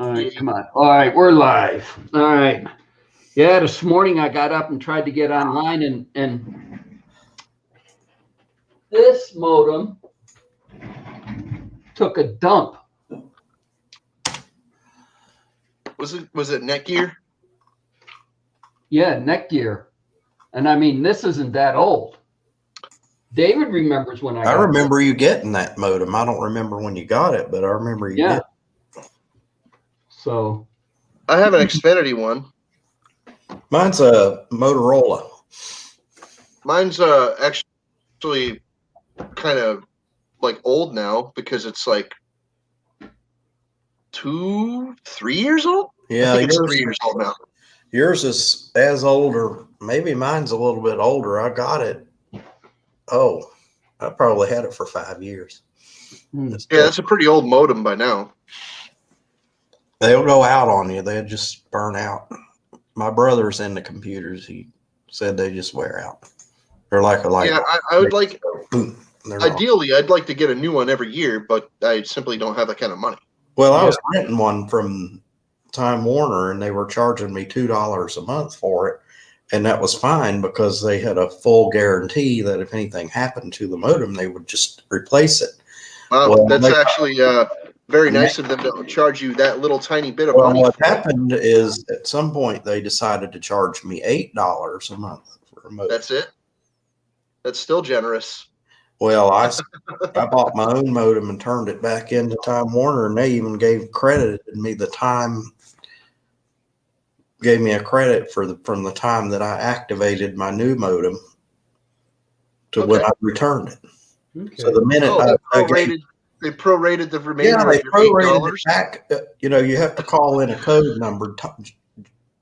All right, come on. All right, we're live. All right. Yeah, this morning I got up and tried to get online, and this modem took a dump. Was it Netgear? Yeah, Netgear. And I mean, this isn't that old. David remembers when I got remember you getting that modem. I don't remember when you got it, but I remember you did. So I have an Xfinity one. Mine's a Motorola. Mine's actually kind of like old now because it's like 3 years old. Yeah, I think it's 3 years old now. Yours is as old, or maybe mine's a little bit older. I got it. Oh, I probably had it for 5 years. Yeah, that's a pretty old modem by now. They'll go out on you. They'll just burn out. My brother's into computers. He said they just wear out. They're like a light. Yeah, I would like. Boom. Ideally, I'd like to get a new one every year, but I simply don't have that kind of money. Well, I was renting one from Time Warner, and they were charging me $2 a month for it, and that was fine because they had a full guarantee that if anything happened to the modem, they would just replace it. Well, that's actually very nice of them to charge you that little tiny bit of money. Well, what happened is at some point they decided to charge me $8 a month for a modem. That's it? That's still generous. Well, I bought my own modem and turned it back into Time Warner, and they even gave me a credit from the time that I activated my new modem to when I returned it. Okay. So the minute they prorated the remainder. Yeah, they prorated it back. You have to call in a code number.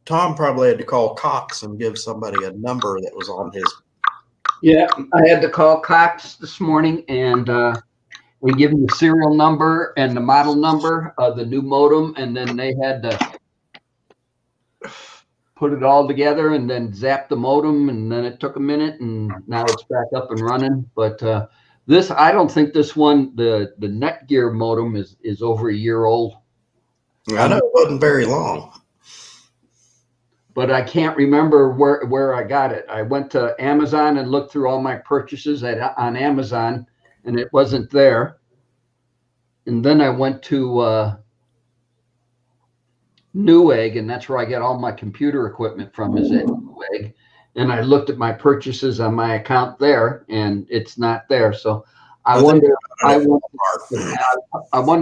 Tom probably had to call Cox and give somebody a number that was on his. Yeah, I had to call Cox this morning, and we give them the serial number and the model number of the new modem, and then they had to put it all together and then zap the modem, and then it took a minute, and now it's back up and running. But I don't think this one, the Netgear modem is over a year old. I know it wasn't very long. But I can't remember where I got it. I went to Amazon and looked through all my purchases on Amazon, and it wasn't there. And then I went to Newegg, and that's where I get all my computer equipment from, is at Newegg. And I looked at my purchases on my account there, and it's not there. So I wonder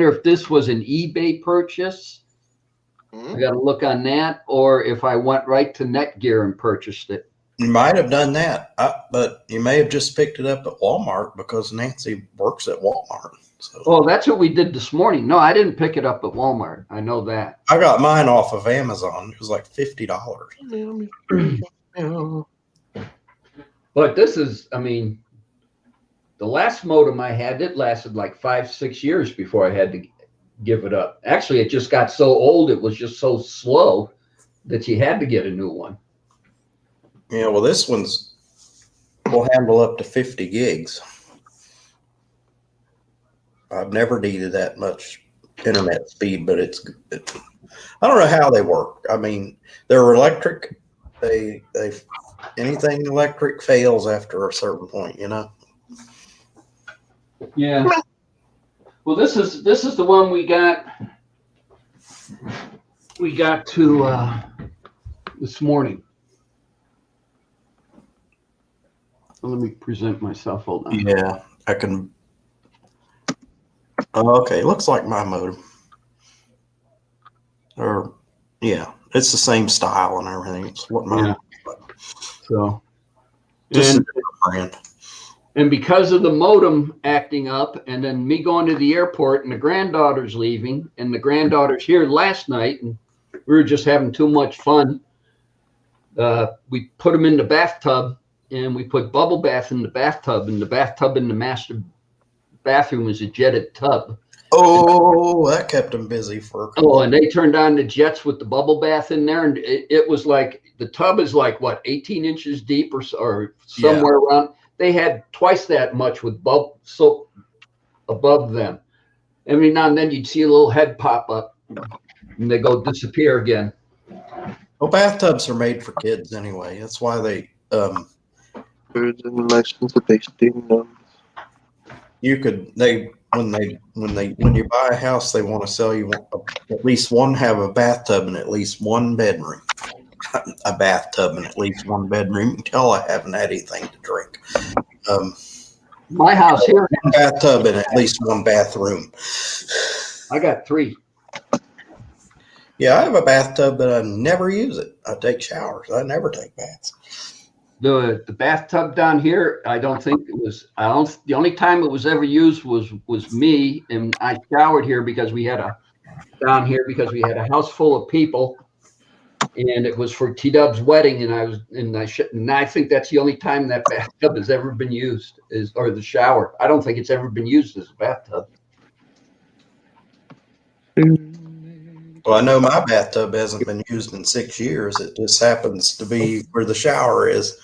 if this was an eBay purchase. I got to look on that, or if I went right to Netgear and purchased it. You might have done that, but you may have just picked it up at Walmart because Nancy works at Walmart. So. Oh, that's what we did this morning. No, I didn't pick it up at Walmart. I know that. I got mine off of Amazon. It was like $50. But this is, the last modem I had, it lasted like 5-6 years before I had to give it up. Actually, it just got so old, it was just so slow that you had to get a new one. Yeah, well, this one's will handle up to 50 gigs. I've never needed that much internet speed, but I don't know how they work. I mean, they're electric. Anything electric fails after a certain point, Yeah. Well, this is the one we got to this morning. Let me present myself. Hold on. Yeah, I can. Okay, looks like my modem. It's the same style and everything. It's what mine. Yeah. So, just a different brand. And because of the modem acting up, and then me going to the airport, and the granddaughter's leaving, and the granddaughter's here last night, and we were just having too much fun. We put them in the bathtub, and we put bubble bath in the bathtub, and the bathtub in the master bathroom is a jetted tub. Oh, that kept them busy for a couple. Oh, and they turned on the jets with the bubble bath in there, and it was like, the tub is like, what, 18 inches deep or somewhere around. They had twice that much with soap above them. Every now and then you'd see a little head pop up. and they go disappear again. Well, bathtubs are made for kids anyway. That's why they Birds and mice and the tasting numbers. you could they when you buy a house they want to sell you at least one have a bathtub and at least one bedroom. A bathtub and at least one bedroom. You can tell I haven't had anything to drink. My house here, One bathtub and at least one bathroom. I got 3. Yeah, I have a bathtub, but I never use it. I take showers. I never take baths. The bathtub down here, I don't think it was. The only time it was ever used was me, and I showered here because we had a house full of people, and it was for T Dub's wedding, and I think that's the only time that bathtub has ever been used or the shower. I don't think it's ever been used as a bathtub. Well, I know my bathtub hasn't been used in 6 years. It just happens to be where the shower is.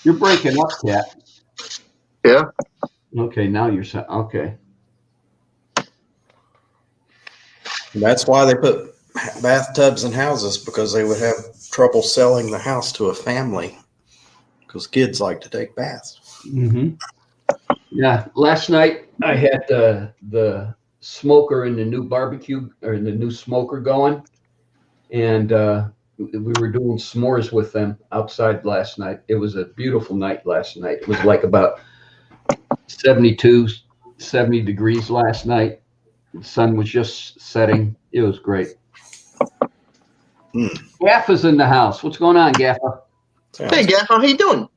You're breaking up, Cat. Yeah. Okay, now you're okay. And that's why they put bathtubs in houses, because they would have trouble selling the house to a family because kids like to take baths. Mm-hmm. Yeah, last night I had the smoker and the new barbecue or the new smoker going, and we were doing s'mores with them outside last night. It was a beautiful night last night. It was like about 72, 70 degrees last night. The sun was just setting. It was great. Gaffa's in the house. What's going on, Gaffa? Hey, Gaff, how you doing?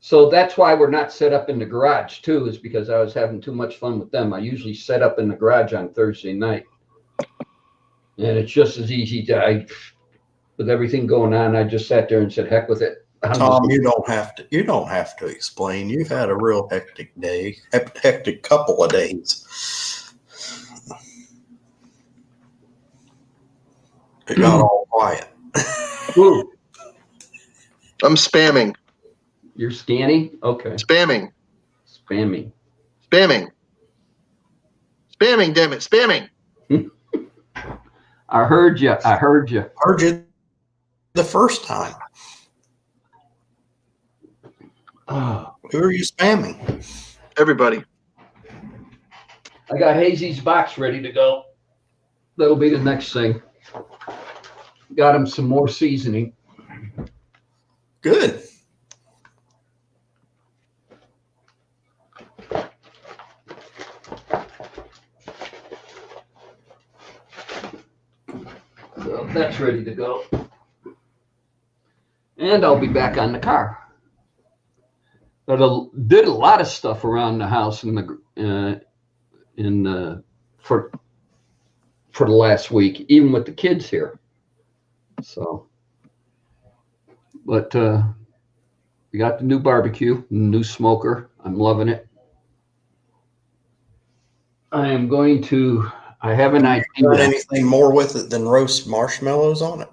So that's why we're not set up in the garage too, is because I was having too much fun with them. I usually set up in the garage on Thursday night, and it's just as easy with everything going on. I just sat there and said, "Heck with it." Tom, you don't have to explain. You've had a real hectic couple of days. It got all quiet. Ooh. I'm spamming. You're scanning? Okay. Spamming. Spamming. Spamming. Spamming, damn it. Spamming. I heard you. Heard you the first time. Who are you spamming? Everybody. I got Hazy's box ready to go. That'll be the next thing. Got him some more seasoning. Good. So that's ready to go. And I'll be back on the car. But I did a lot of stuff around the house for the last week, even with the kids here. So, but we got the new barbecue, new smoker. I'm loving it. I have an idea. Got anything more with it than roast marshmallows on it?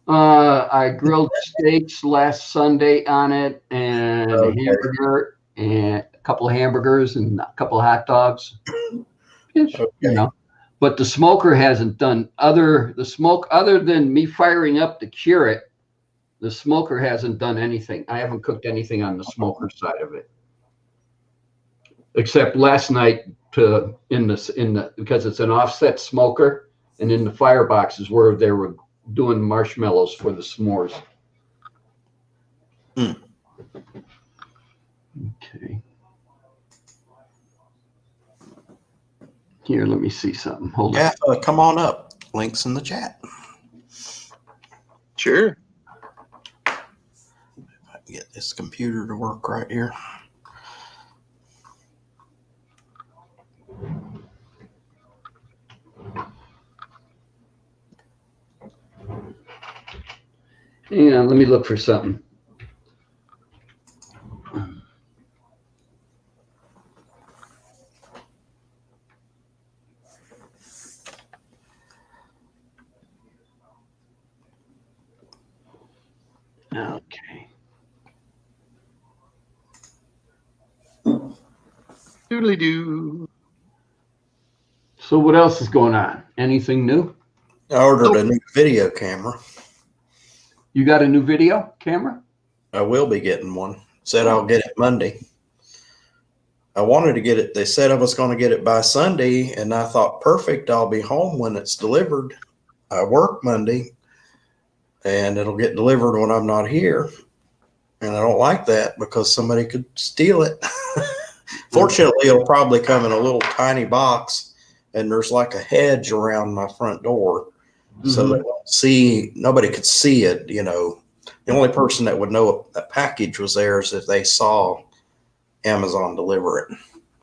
I grilled steaks last Sunday on it, and a hamburger, and a couple of hamburgers, and a couple of hot dogs. You know, but the smoker hasn't done other than me firing up to cure it. The smoker hasn't done anything. I haven't cooked anything on the smoker side of it, except last night because it's an offset smoker, and in the firebox is where they were doing marshmallows for the s'mores. Okay. Here, let me see something. Hold on. Yeah, come on up. Links in the chat. Sure. If I can get this computer to work right here. Hang on, let me look for something. Okay. Doodly doo. So what else is going on? Anything new? I ordered a new video camera. You got a new video camera? I will be getting one. Said I'll get it Monday. I wanted to get it. They said I was going to get it by Sunday, and I thought, perfect, I'll be home when it's delivered. I work Monday, and it'll get delivered when I'm not here. And I don't like that because somebody could steal it. Fortunately, it'll probably come in a little tiny box, and there's like a hedge around my front door. So they won't see, nobody could see it, you know. The only person that would know a package was there is if they saw Amazon deliver it.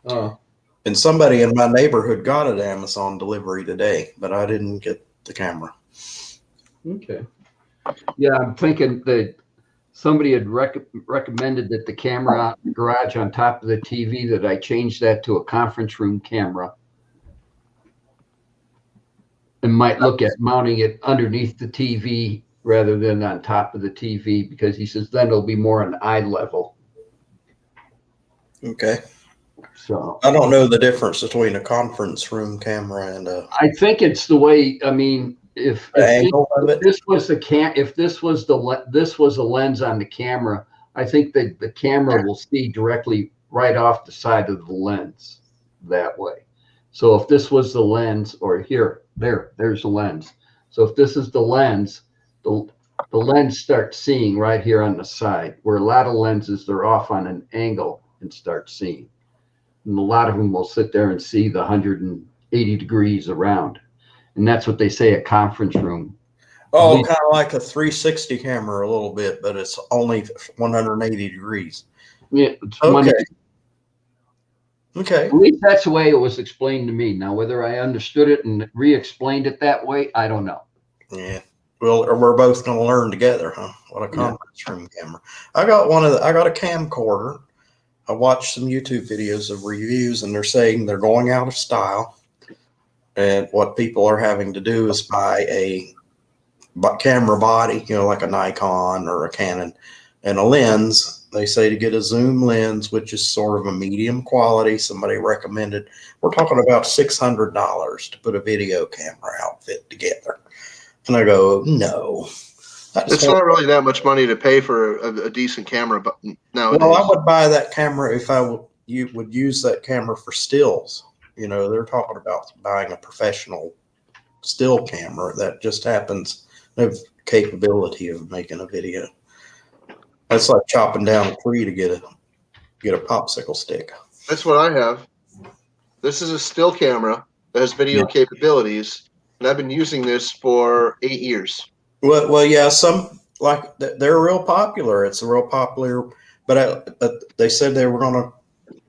Oh. And somebody in my neighborhood got an Amazon delivery today, but I didn't get the camera. Okay. Yeah, I'm thinking that somebody had recommended that the camera out in the garage on top of the TV, that I change that to a conference room camera. And might look at mounting it underneath the TV rather than on top of the TV, because he says then it'll be more on eye level. Okay. So I don't know the difference between a conference room camera and a. I think it's the way. I mean, if this was a lens on the camera, I think that the camera will see directly right off the side of the lens that way. So if this was the lens, or there's the lens. So if this is the lens, the lens starts seeing right here on the side, where a lot of lenses, they're off on an angle and start seeing. And a lot of them will sit there and see the 180 degrees around. And that's what they say at conference room. Oh, kind of like a 360 camera a little bit, but it's only 180 degrees. Yeah. Okay. Okay. At least that's the way it was explained to me. Now, whether I understood it and re-explained it that way, I don't know. Yeah. Well, we're both going to learn together, huh? What a conference room camera. I got a camcorder. I watched some YouTube videos of reviews, and they're saying they're going out of style. And what people are having to do is buy a camera body, you know, like a Nikon or a Canon, and a lens. They say to get a zoom lens, which is sort of a medium quality. Somebody recommended. We're talking about $600 to put a video camera outfit together. And I go, no. It's not really that much money to pay for a decent camera, but nowadays. Well, I would buy that camera if you would use that camera for stills. You know, they're talking about buying a professional still camera that just happens to have capability of making a video. That's like chopping down a tree to get a popsicle stick. That's what I have. This is a still camera that has video capabilities, and I've been using this for 8 years. Well, yeah, some like they're real popular. It's a real popular, but they said they were going to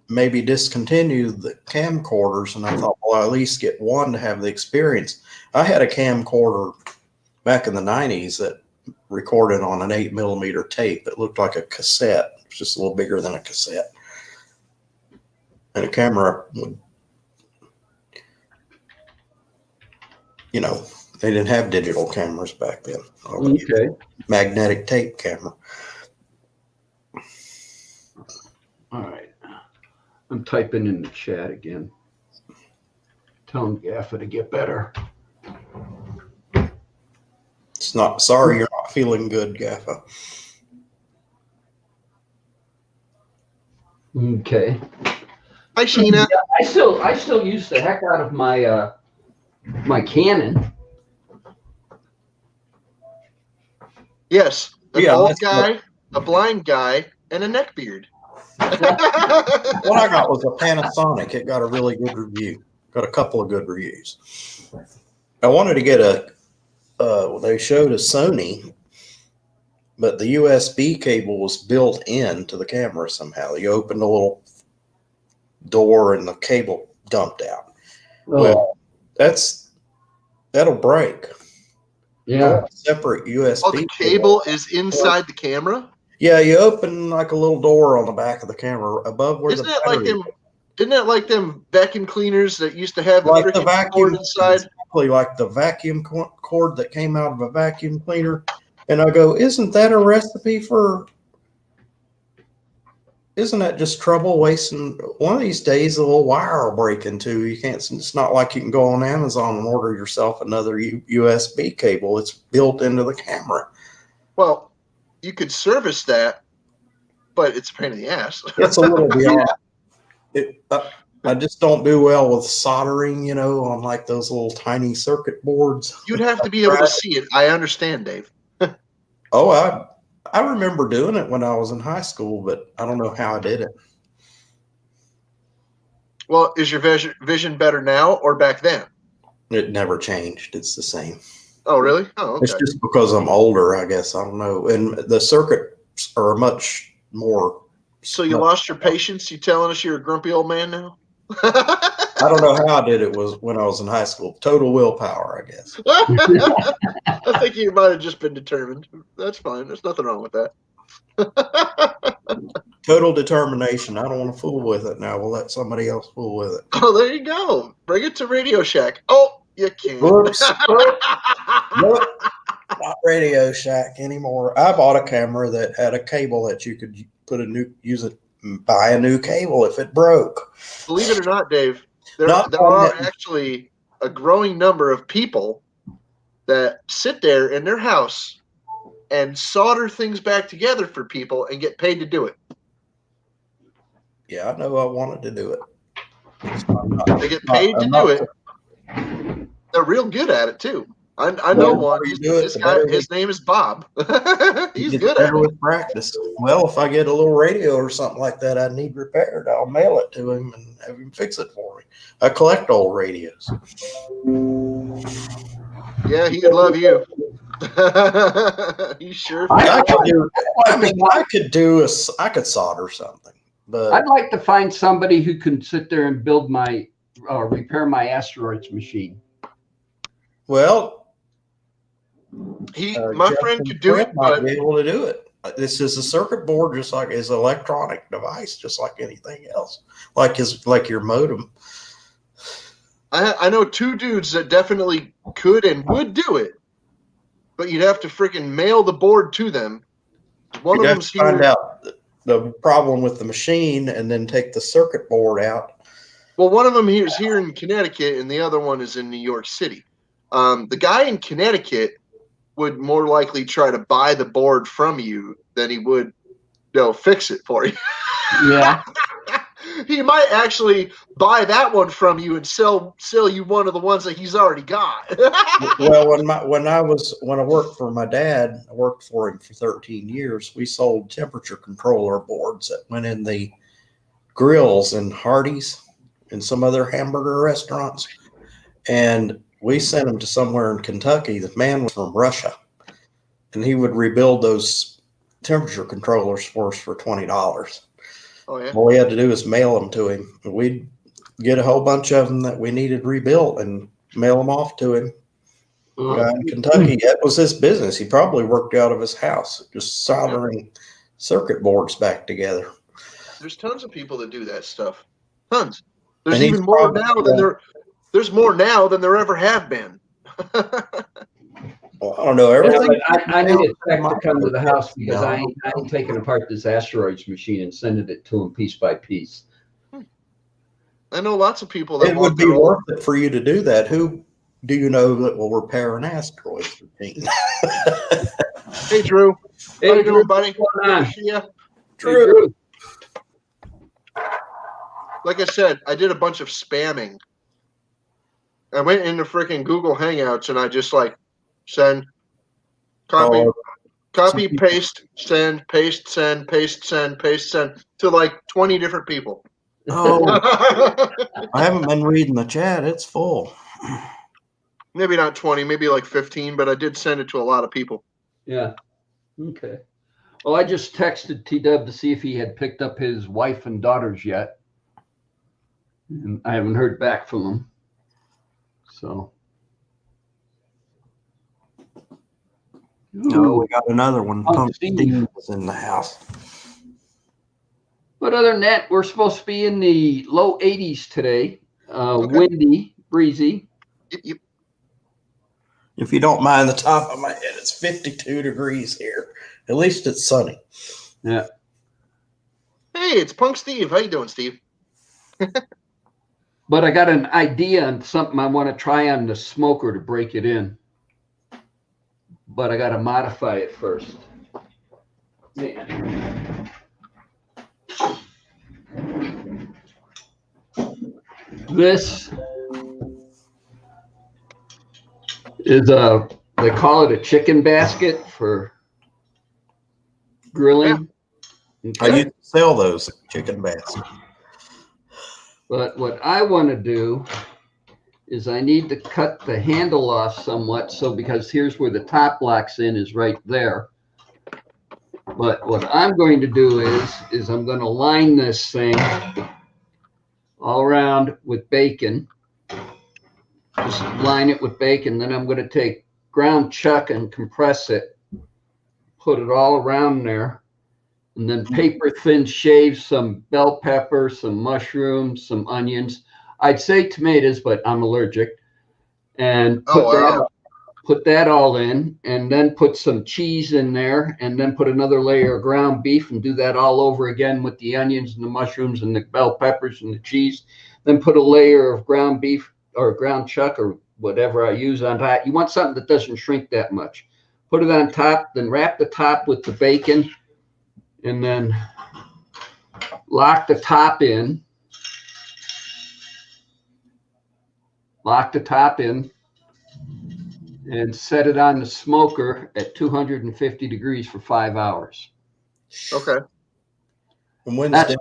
maybe discontinue the camcorders, and I thought, well, I'll at least get one to have the experience. I had a camcorder back in the 90s that recorded on an 8mm tape. It looked like a cassette. It was just a little bigger than a cassette. And a camera would, you know, they didn't have digital cameras back then. Okay. Magnetic tape camera. All right. I'm typing in the chat again. Telling Gaffa to get better. It's not, sorry, you're not feeling good, Gaffa. Okay. Hi, Sheena. Yeah, I still use the heck out of my my Canon. Yes, a bald guy, a blind guy, and a neckbeard. What I got was a Panasonic. It got a really good review. Got a couple of good reviews. I wanted to get they showed a Sony, but the USB cable was built into the camera somehow. You opened a little door and the cable dumped out. Oh. Well, that'll break. Yeah. Separate USB. Oh, the cable is inside the camera? Yeah, you open like a little door on the back of the camera above where Isn't that like them vacuum cleaners that used to have the like freaking cord inside? Exactly like the vacuum cord that came out of a vacuum cleaner. And I go, isn't that a recipe for isn't that just trouble wasting? One of these days, a little wire will break into. You can't. It's not like you can go on Amazon and order yourself another USB cable. It's built into the camera. Well, you could service that, but it's a pain in the ass. It's a little beyond. I just don't do well with soldering, on like those little tiny circuit boards. You'd have to be able to see it. I understand, Dave. Oh, I remember doing it when I was in high school, but I don't know how I did it. Well, is your vision better now or back then? It never changed. It's the same. Oh, really? Oh, okay. It's just because I'm older, I guess. I don't know. And the circuits are much more. So you lost your patience? You telling us you're a grumpy old man now? I don't know how I did it was when I was in high school. Total willpower, I guess. I think you might have just been determined. That's fine. There's nothing wrong with that. Total determination. I don't want to fool with it now. We'll let somebody else fool with it. Oh, there you go. Bring it to Radio Shack. Oh, you can't. Whoops. Nope. Not Radio Shack anymore. I bought a camera that had a cable that you could buy a new cable if it broke. Believe it or not, Dave, there are actually a growing number of people that sit there in their house and solder things back together for people and get paid to do it. Yeah, I know I wanted to do it. They get paid to do it. They're real good at it, too. I know one. His name is Bob. He's good at it. With practice. Well, if I get a little radio or something like that I need repaired, I'll mail it to him and have him fix it for me. I collect old radios. Yeah, he'd love you. He sure. I could solder something, but I'd like to find somebody who can sit there and build repair my asteroids machine. Well, my friend could do it, but be able to do it. This is a circuit board, just like his electronic device, just like anything else, like your modem. I know two dudes that definitely could and would do it, but you'd have to freaking mail the board to them. One of them's here. Find out the problem with the machine and then take the circuit board out. Well, one of them is here in Connecticut, and the other one is in New York City. The guy in Connecticut would more likely try to buy the board from you than he would, fix it for you. Yeah. He might actually buy that one from you and sell you one of the ones that he's already got. Well, when I worked for my dad, I worked for him for 13 years. We sold temperature controller boards that went in the grills and Hardee's and some other hamburger restaurants, and we sent him to somewhere in Kentucky. The man was from Russia, and he would rebuild those temperature controllers for us for $20. Oh, yeah. All we had to do was mail them to him. We'd get a whole bunch of them that we needed rebuilt and mail them off to him. In Kentucky, that was his business. He probably worked out of his house, just soldering circuit boards back together. There's tons of people that do that stuff. Tons. There's even more now than there. There's more now than there ever have been. Well, I don't know. Everything. I need a tech to come to the house because I ain't taking apart this asteroids machine and sending it to him piece by piece. I know lots of people that it would be worth it for you to do that. Who do you know that will repair an asteroids machine? Hey, Drew. How you doing, buddy? Drew. Like I said, I did a bunch of spamming. I went into freaking Google Hangouts and I just send, copy, paste, send, paste, send, paste, send, paste, send to 20 different people. Oh, I haven't been reading the chat. It's full. Maybe not 20, maybe 15, but I did send it to a lot of people. Yeah. Okay. Well, I just texted T-Dub to see if he had picked up his wife and daughters yet. And I haven't heard back from him. So. No, we got another one. Pumpkin is in the house. But other than that, we're supposed to be in the low 80s today. Okay. Windy, breezy. Yep. If you don't mind the top of my head, it's 52 degrees here. At least it's sunny. Yeah. Hey, it's Punk Steve. How you doing, Steve? But I got an idea on something I want to try on the smoker to break it in. But I got to modify it first. Man. This is they call it a chicken basket for grilling. Yeah. I used to sell those chicken baskets. But what I want to do is I need to cut the handle off somewhat. So because here's where the top locks in is right there. But what I'm going to do is I'm going to line this thing all around with bacon. Just line it with bacon. Then I'm going to take ground chuck and compress it, put it all around there, and then paper thin shave some bell pepper, some mushrooms, some onions. I'd say tomatoes, but I'm allergic. And put that all in, and then put some cheese in there, and then put another layer of ground beef and do that all over again with the onions and the mushrooms and the bell peppers and the cheese. Then put a layer of ground beef or ground chuck or whatever I use on top. You want something that doesn't shrink that much. Put it on top, then wrap the top with the bacon, and then lock the top in. Lock the top in and set it on the smoker at 250 degrees for 5 hours. Okay. And that's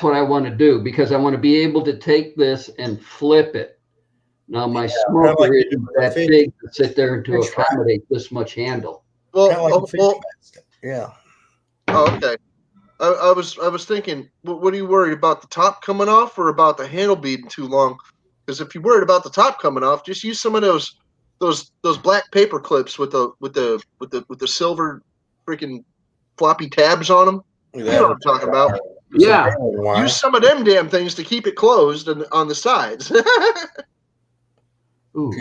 what I want to do, because I want to be able to take this and flip it. Now my smoker isn't that big to sit there and to accommodate this much handle. Well, yeah. Oh, okay. I was thinking, what are you worried about, the top coming off or about the handle being too long? Because if you're worried about the top coming off, just use some of those black paper clips with the silver freaking floppy tabs on them. You know what I'm talking about? Yeah. Use some of them damn things to keep it closed on the sides. Ooh,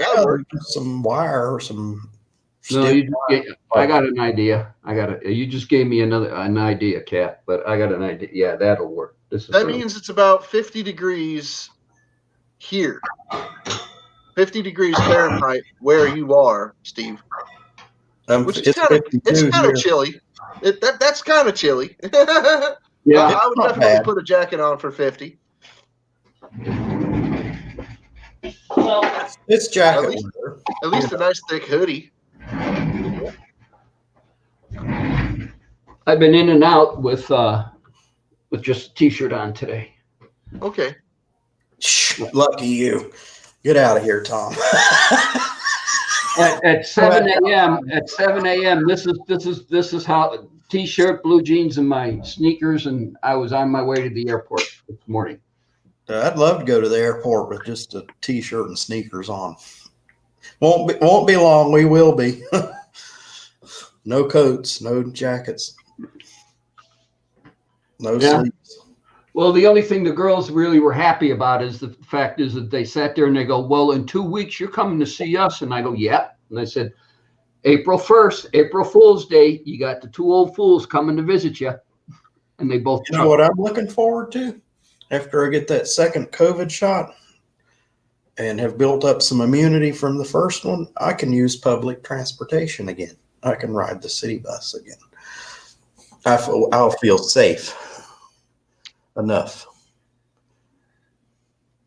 some wire or some. No, I got an idea. You just gave me an idea, Kat. But I got an idea. Yeah, that'll work. That means it's about 50 degrees here. 50 degrees Fahrenheit where you are, Steve. Which is kind of chilly. That's kind of chilly. Yeah, I would definitely put a jacket on for 50. Well, it's jacket. At least a nice thick hoodie. I've been in and out with just a t-shirt on today. Okay. Lucky you. Get out of here, Tom. At 7 a.m. This is how t-shirt, blue jeans, and my sneakers, and I was on my way to the airport this morning. I'd love to go to the airport with just a t-shirt and sneakers on. Won't be long. We will be. No coats, no jackets, no sleeves. Well, the only thing the girls really were happy about is the fact is that they sat there and they go, well, in 2 weeks, you're coming to see us. And I go, yeah. And I said, April 1st, April Fool's Day, you got the 2 old fools coming to visit you. And they both. You know what I'm looking forward to? After I get that second COVID shot and have built up some immunity from the first one, I can use public transportation again. I can ride the city bus again. I'll feel safe enough.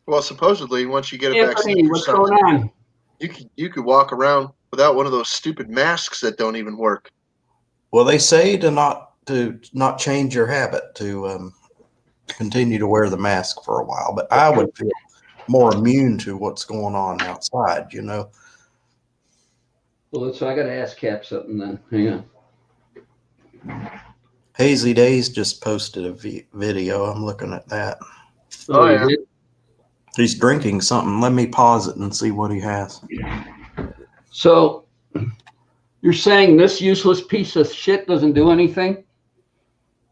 Well, supposedly, once you get a vaccine, what's going on? You could walk around without one of those stupid masks that don't even work. Well, they say to not change your habit, to continue to wear the mask for a while. But I would feel more immune to what's going on outside, you know. Well, so I got to ask Cap something then. Hang on. Hazy Days just posted a video. I'm looking at that. Oh, yeah. He's drinking something. Let me pause it and see what he has. So you're saying this useless piece of shit doesn't do anything?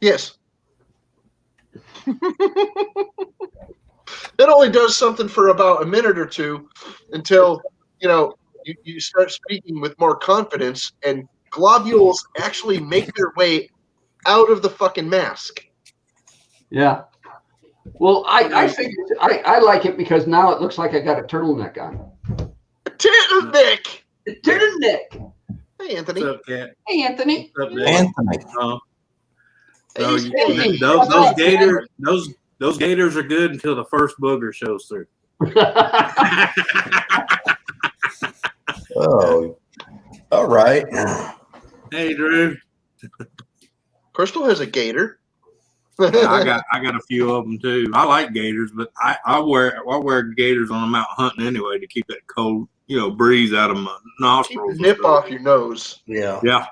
Yes. It only does something for about a minute or two until, you start speaking with more confidence and globules actually make their way out of the fucking mask. Yeah. Well, I think I like it because now it looks like I got a turtleneck on. Turtleneck. Turtleneck. Hey, Anthony. What's up, Cat? Hey, Anthony. What's up, Dave? Anthony. No, Hey, those gators are good until the first booger shows through. Oh, all right. Hey, Drew. Crystal has a gator. Yeah, I got a few of them too. I like gators, but I wear gators when I'm out hunting anyway to keep that cold, breeze out of my Keep nostrils. the nip off your nose. Yeah. Yeah.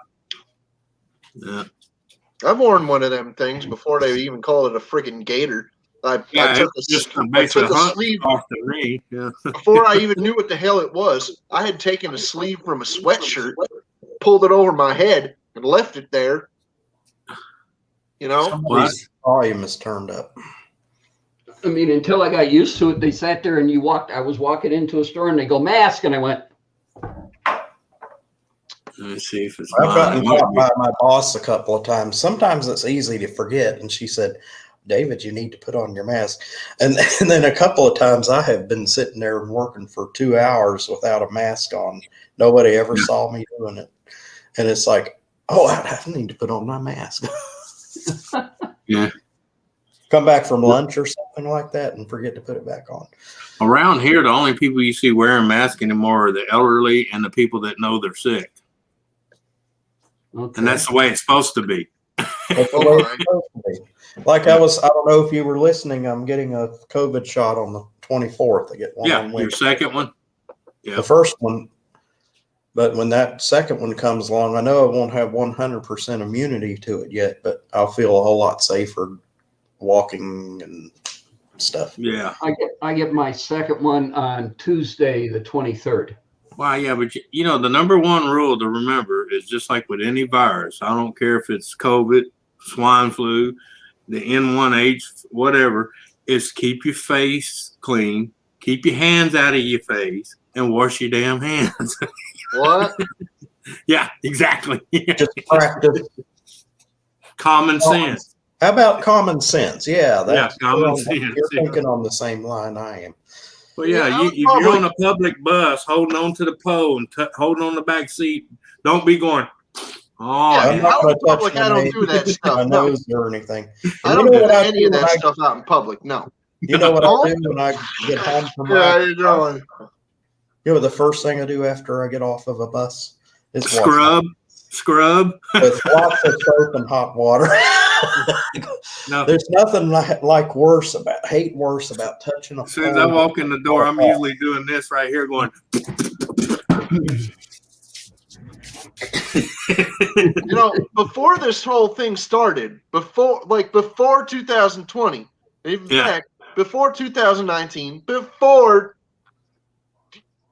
I've worn one of them things before they even call it a friggin' gator. I took a sleeve off the knee. Yeah. before I even knew what the hell it was. I had taken a sleeve from a sweatshirt, pulled it over my head, and left it there. Somebody's volume is turned up. I mean, until I got used to it, they sat there and I was walking into a store and they go, mask. And I went. Let me see if it's I've gotten caught by my boss a couple of times. Sometimes it's easy to forget. And she said, David, you need to put on your mask. And then a couple of times I have been sitting there and working for 2 hours without a mask on. Nobody ever saw me doing it. And it's like, oh, I need to put on my mask. Yeah. Come back from lunch or something like that and forget to put it back on. Around here, the only people you see wearing masks anymore are the elderly and the people that know they're sick. Okay. And that's the way it's supposed to be. That's the way it's supposed to be. Like I don't know if you were listening, I'm getting a COVID shot on the 24th. I get one. Yeah, your second one? Yeah. The first one. But when that second one comes along, I know I won't have 100% immunity to it yet, but I'll feel a whole lot safer walking and stuff. Yeah. I get my second one on Tuesday, the 23rd. Well, yeah, but the number one rule to remember is just like with any virus. I don't care if it's COVID, swine flu, the N1H, whatever, is keep your face clean, keep your hands out of your face, and wash your damn hands. What? Yeah, exactly. Just practice. Common sense. How about common sense? Yeah, common sense. You're thinking on the same line I am. Well, yeah, if you're on a public bus, holding on to the pole and holding on the back seat, don't be going, I'm not going to touch I don't do that stuff. my nose or anything. I don't do any of that stuff out in public. No. You know what I do when I get home from work? How you doing? You know, the first thing I do after I get off of a bus is scrub with lots of soap and hot water. No. There's nothing worse about touching a As soon as I walk in the door, I'm usually doing this right here going. Before this whole thing started, before 2020, in fact, before 2019, before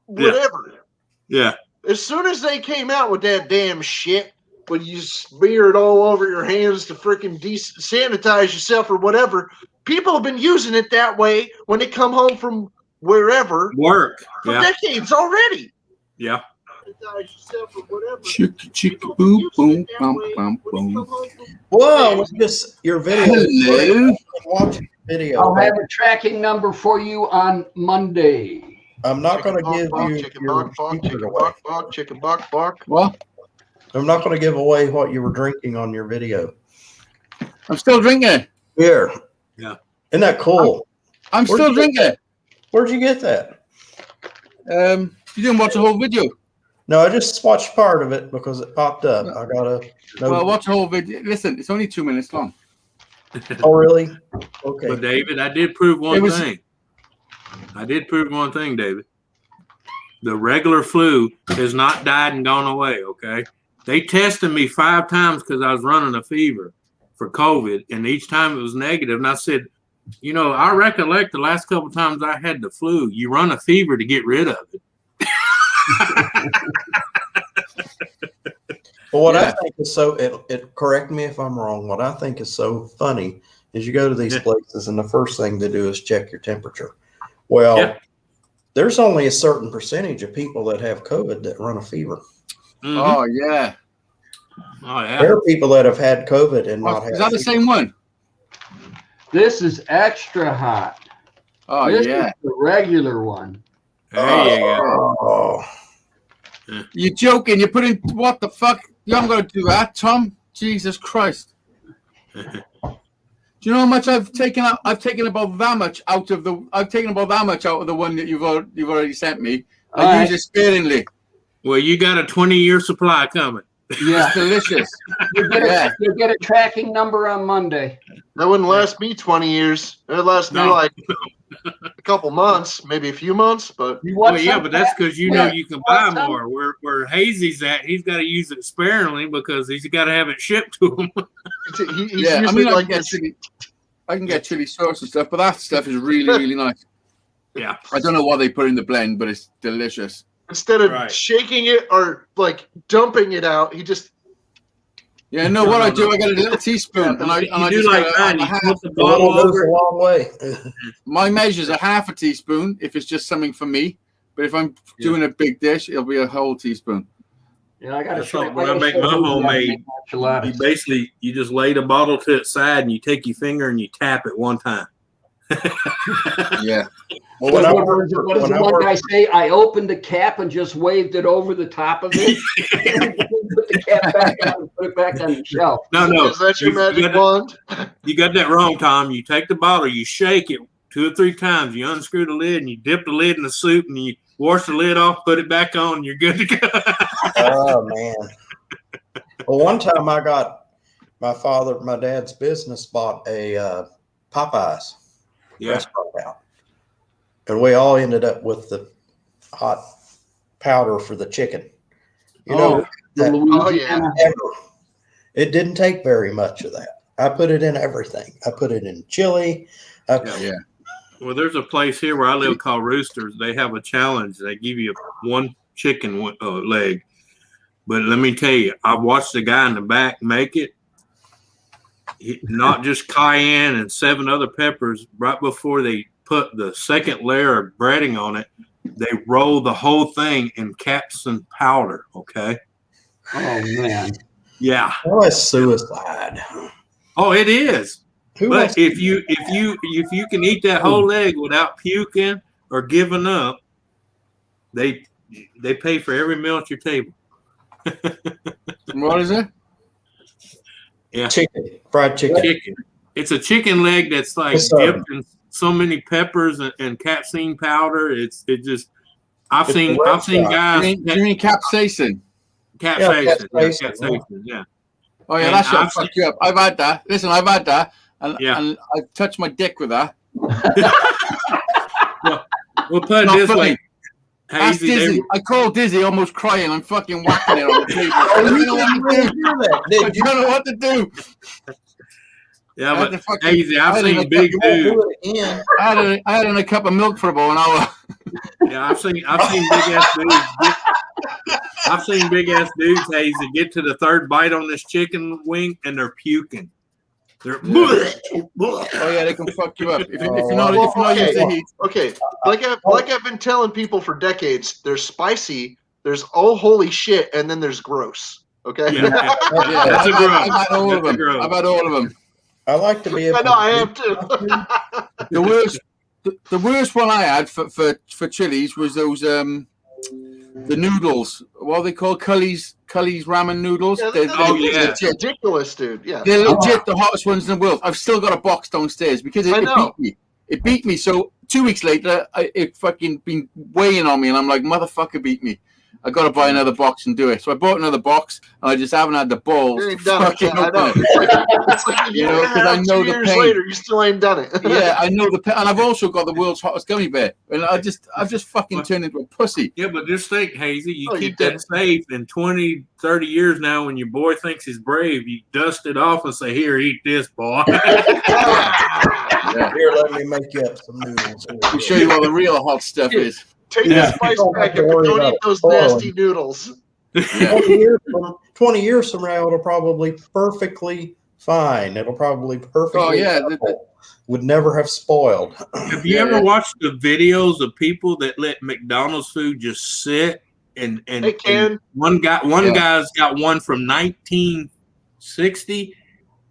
whatever. Yeah. As soon as they came out with that damn shit, when you smear it all over your hands to freaking sanitize yourself or whatever, people have been using it that way when they come home from wherever. Work. For decades already. Yeah. Sanitize yourself or whatever. Chicka boom boom bum bum boom. Whoa, just your video. Hello. Watch the video. I'll have a tracking number for you on Monday. I'm not going to give you chicken bark. What? I'm not going to give away what you were drinking on your video. I'm still drinking. Here. Yeah. Isn't that cool? I'm still drinking. Where'd you get that? You didn't watch the whole video. No, I just watched part of it because it popped up. I gotta. Well, watch the whole video. Listen, it's only 2 minutes long. Oh, really? Okay. But David, I did prove one thing. I did prove one thing, David. The regular flu has not died and gone away, okay? They tested me 5 times because I was running a fever for COVID, and each time it was negative. And I said, I recollect the last couple of times I had the flu. You run a fever to get rid of it. Well, what I think is it correct me if I'm wrong. What I think is so funny is you go to these places and the first thing they do is check your temperature. Well, there's only a certain percentage of people that have COVID that run a fever. Mm-hmm. Oh yeah. There are people that have had COVID and not had. Is that the same one? This is extra hot. Oh, This yeah. is the regular one. There you go. Oh, You're joking. You're putting what the fuck? You haven't got to do that, Tom. Jesus Christ. Do you know how much I've taken out? I've taken about that much out of the. I've taken about that much out of the one that you've already sent me. I use it sparingly. Well, you got a 20-year supply coming. Yeah. It's delicious. You'll get a tracking number on Monday. That wouldn't last me 20 years. It would last me like a couple months, maybe a few months. But Well, yeah, but that's because you know you can buy more. Where Hazy's at, he's got to use it sparingly because he's got to have it shipped to him. Yeah, I mean, I can get chili sauce and stuff, but that stuff is really, really nice. Yeah. I don't know what they put in the blend, but it's delicious. Instead of shaking it or like dumping it out, he just. Yeah, no, what I do, I get a little teaspoon. And I do just like get mine. You put the a bottle little goes over a long way. my measures are half a teaspoon if it's just something for me. But if I'm doing a big dish, it'll be a whole teaspoon. Yeah, I got to show. When I make my homemade, you just lay the bottle to its side and you take your finger and you tap it one time. Yeah. Well, what does the one guy say? I opened the cap and just waved it over the top of it. Put the cap back on and put it back on the shelf. No. Is that your magic wand? You got that wrong, Tom. You take the bottle, you shake it 2 or 3 times, you unscrew the lid, and you dip the lid in the soup, and you wash the lid off, put it back on, and you're good to go. Oh, man. Well, one time I got my dad's business bought a Popeyes restaurant out. And we all ended up with the hot powder for the chicken. You know, it didn't take very much of that. I put it in everything. I put it in chili. Well, there's a place here where I live called Roosters. They have a challenge. They give you one chicken leg. But let me tell you, I watched the guy in the back make it. Not just cayenne and 7 other peppers. Right before they put the second layer of breading on it, they roll the whole thing in capsaicin powder. Okay. Oh man. Yeah. Oh, it's suicide. Oh, it is. But if you can eat that whole leg without puking or giving up, they pay for every meal at your table. What is it? Yeah. Fried chicken. It's a chicken leg that's like dipped in so many peppers and capsaicin powder. I've seen guys. You mean capsaicin? Capsaicin. Yeah. Oh yeah, that shall fuck you up. I've had that. Listen, I've had that, and I've touched my dick with that. We'll put it this way. Ask Dizzy. I called Dizzy, almost crying. I'm fucking whacking it on the table. I don't know what to do. Yeah, but Hazy, I've seen big dudes. I had in a cup of milk for about an hour. Yeah, I've seen big ass dudes. I've seen big ass dudes, Hazy, get to the 3rd bite on this chicken wing and they're puking. They're oh yeah, they can fuck you up if you're not used to heat. Okay, like I've been telling people for decades, there's spicy, there's oh holy shit, and then there's gross. Okay. Yeah. That's a gross. I've had all of them. I've had all of them. I like to be able. I know I have too. The worst one I had for chilies was those the noodles. What are they called? Cully's ramen noodles. Yeah, they're ridiculous, dude. Yeah, they're legit the hottest ones in the world. I've still got a box downstairs because it beat me. It beat me. So 2 weeks later, it fucking been weighing on me, and I'm like, motherfucker, beat me. I got to buy another box and do it. So I bought another box, and I just haven't had the balls to fucking open it. It's like you know, because I know the pain. Later, you still ain't done it. Yeah, I know the pain, and I've also got the world's hottest gummy bear, and I've just fucking turned into a pussy. Yeah, but just think, Hazy, you keep that safe in 20, 30 years now. When your boy thinks he's brave, you dust it off and say, "Here, eat this, boy." Yeah. Here, let me make you up some noodles. I'll show you what the real hot stuff is. Take the spice packet, but don't eat those nasty noodles. 20 years from now, it'll probably perfectly fine. It'll probably perfectly would never have spoiled. Have you ever watched the videos of people that let McDonald's food just sit and one guy's got one from 1960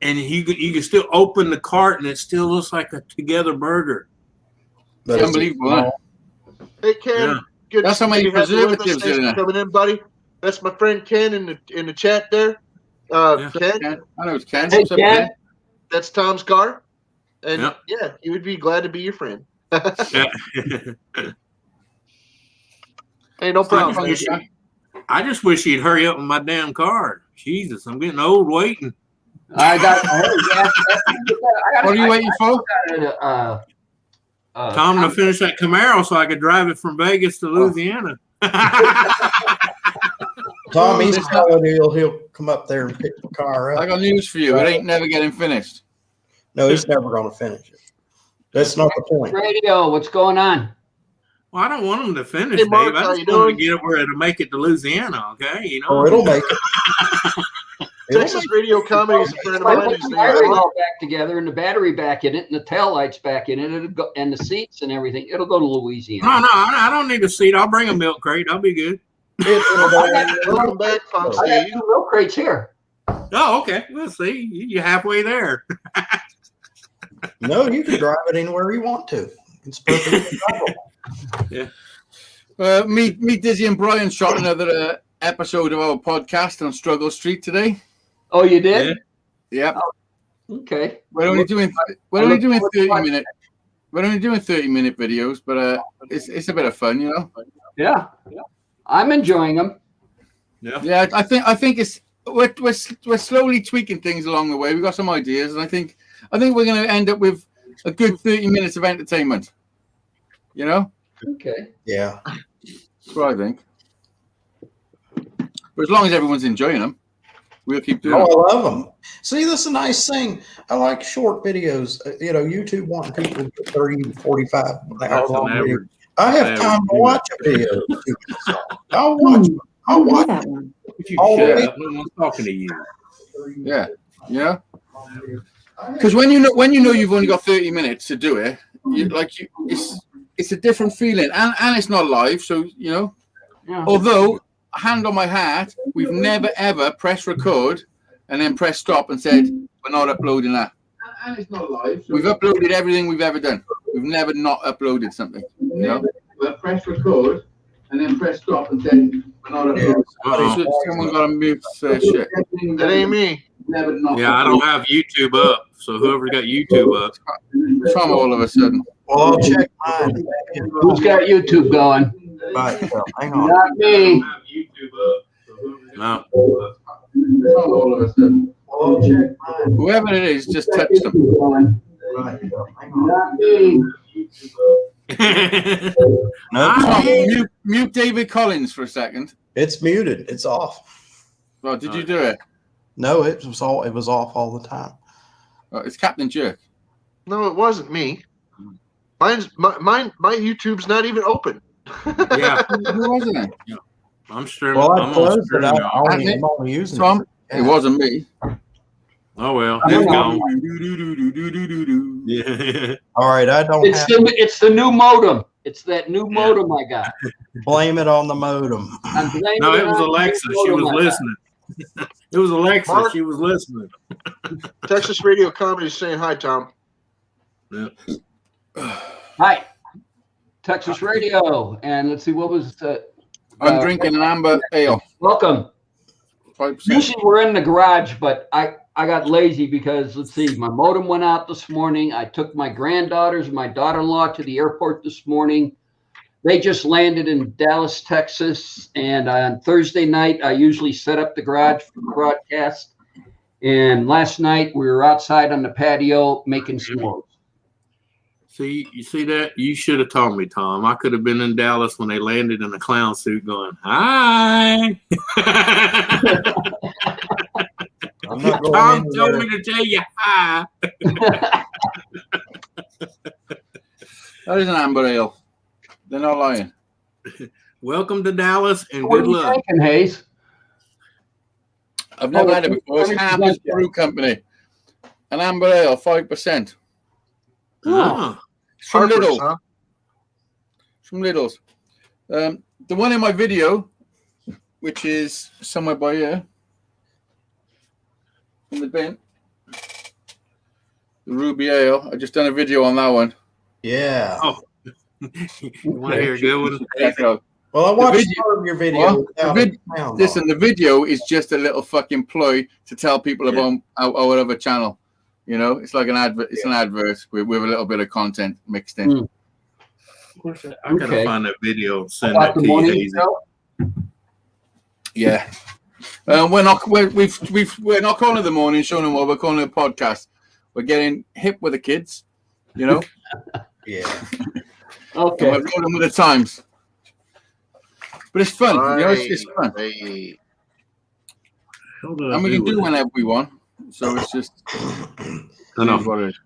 and you can still open the cart, and it still looks like a together burger. But It's unbelievable. Huh? Hey Ken, Yeah. good That's to how see many you have you with us. preservatives Thanks in for there. coming in, buddy. That's my friend Ken in the chat there. Yeah. Ken, I know it's Ken. Hey, What's up, Ken. Ken? that's Tom's car, and Yep. yeah, he would be glad to be your friend. Yeah. Hey, no problem. wish I just wish he'd hurry up with my damn card. Jesus, I'm getting old waiting. I got. What are you waiting for? Tom to finish that Camaro so I could drive it from Vegas to Louisiana. Tom, he's calling. He'll come up there and pick the car I up. got news for you. It ain't never getting finished. No, he's never going to finish it. That's not the point. Radio, what's going on? Well, I don't want him to finish, Hey, Mark, Dave. I how just you want him to doing? get it where it'll make it to Louisiana, okay? You know? Oh, it'll make it. Texas Radio Comedy is a friend of Like, mine. put His the name wiring is all back together and the battery back in it and the taillights back in it, it'll go, and the seats and everything. It'll go to Louisiana. No, I don't need a seat. I'll bring a milk crate. I'll be good. Welcome back, Fox I got Steve. 2 milk crates here. Oh, okay. We'll see. You're halfway there. No, you can drive it anywhere you want to. It's perfectly drivable. Me, Dizzy, and Brian shot another episode of our podcast on Struggle Street today. Oh, you did? Yep. Okay. We're only doing 30-minute. We're only doing 30-minute videos, but it's a bit of fun, you know. Yeah. I'm enjoying them. Yeah, I think it's we're slowly tweaking things along the way. We've got some ideas, and I think we're going to end up with a good 30 minutes of entertainment. You know? Okay. Yeah. That's what I think. But as long as everyone's enjoying them, we'll keep doing them. Oh, I love them. See, that's a nice thing. I like short videes. YouTube wanting people to 30 to 45 hour long videos. I have time to watch a video. I'll watch them. I'll watch that them. one. You Oh, shut wait. up. No one's talking to you. Yeah. Yeah. Because when you know you've only got 30 minutes to do it, it's a different feeling, and it's not live, so you know. Yeah. Although, hand on my heart, we've never ever pressed record and then pressed stop and said we're not uploading that. And it's not live. So we've uploaded everything we've ever done. We've never not uploaded something. You know. We've pressed record and then pressed stop and said we're not uploading. Someone got to mute shit. That ain't me. Yeah, I don't have YouTube up, so whoever's got YouTube up. Tom all of a sudden. Well, I'll check mine. Who's got YouTube going? Right, hang on. Not me. No. All of a sudden. Well, I'll check mine. Whoever it is, just touch them. Right, hang on. Not me. No, Tom, mute David Collins for a second. it's muted. It's off. Well, did you do it? No, it was off all the time. Oh, it's Captain Jerk. No, it wasn't me. My YouTube's not even open. Yeah, Who wasn't it? I'm streaming. Well, I I'm on closed it. streaming. I'm only using Tom, it. it wasn't me. Oh well, I it's don't gone. Yeah. All right, I don't have It's the new modem. It's that new modem I got. blame it on the modem. I'm blaming No, it was on the Alexa. new She modem was I got. listening. It was Alexa. Mark? She was listening. Texas Radio Comedy is saying hi, Tom. Yeah. Hi, Texas Radio, and let's see what was the. I'm drinking an amber ale. Welcome. 5%. Usually we're in the garage, but I got lazy because let's see, my modem went out this morning. I took my granddaughters and my daughter-in-law to the airport this morning. They just landed in Dallas, Texas, and on Thursday night I usually set up the garage for the broadcast. And last night we were outside on the patio making s'mores. See, you see that? You should have told me, Tom. I could have been in Dallas when they landed in a clown suit going, hi. I'm not going Tom told anywhere. me to tell you hi. That is an amber ale. They're not lying. Welcome to Dallas and What good are you luck. thinking, Hayes? I've never had it before. It's Harper's Brew Company. An amber ale, 5%. Oh. From Harper's, Lidl. huh? From Lidl's. The one in my video, which is somewhere by here, in the bin, the Ruby Ale. I just done a video on that one. Yeah. Oh, you want to hear a good one? Check it out. Well, I watched video- part of your video. Listen, the video is just a little fucking ploy to tell people about our other channel. You know, it's like an advert. It's an advert with a little bit of content mixed in. I gotta find that video. Send About that the to you, morning Hazy. show? Yeah. We're not calling it the morning show anymore. We're calling it a podcast. We're getting hip with the kids, you know. Yeah. Okay. We're rolling with the times. But it's fun. You know, it's fun. And we can do whenever we want. So it's just I know. what it is.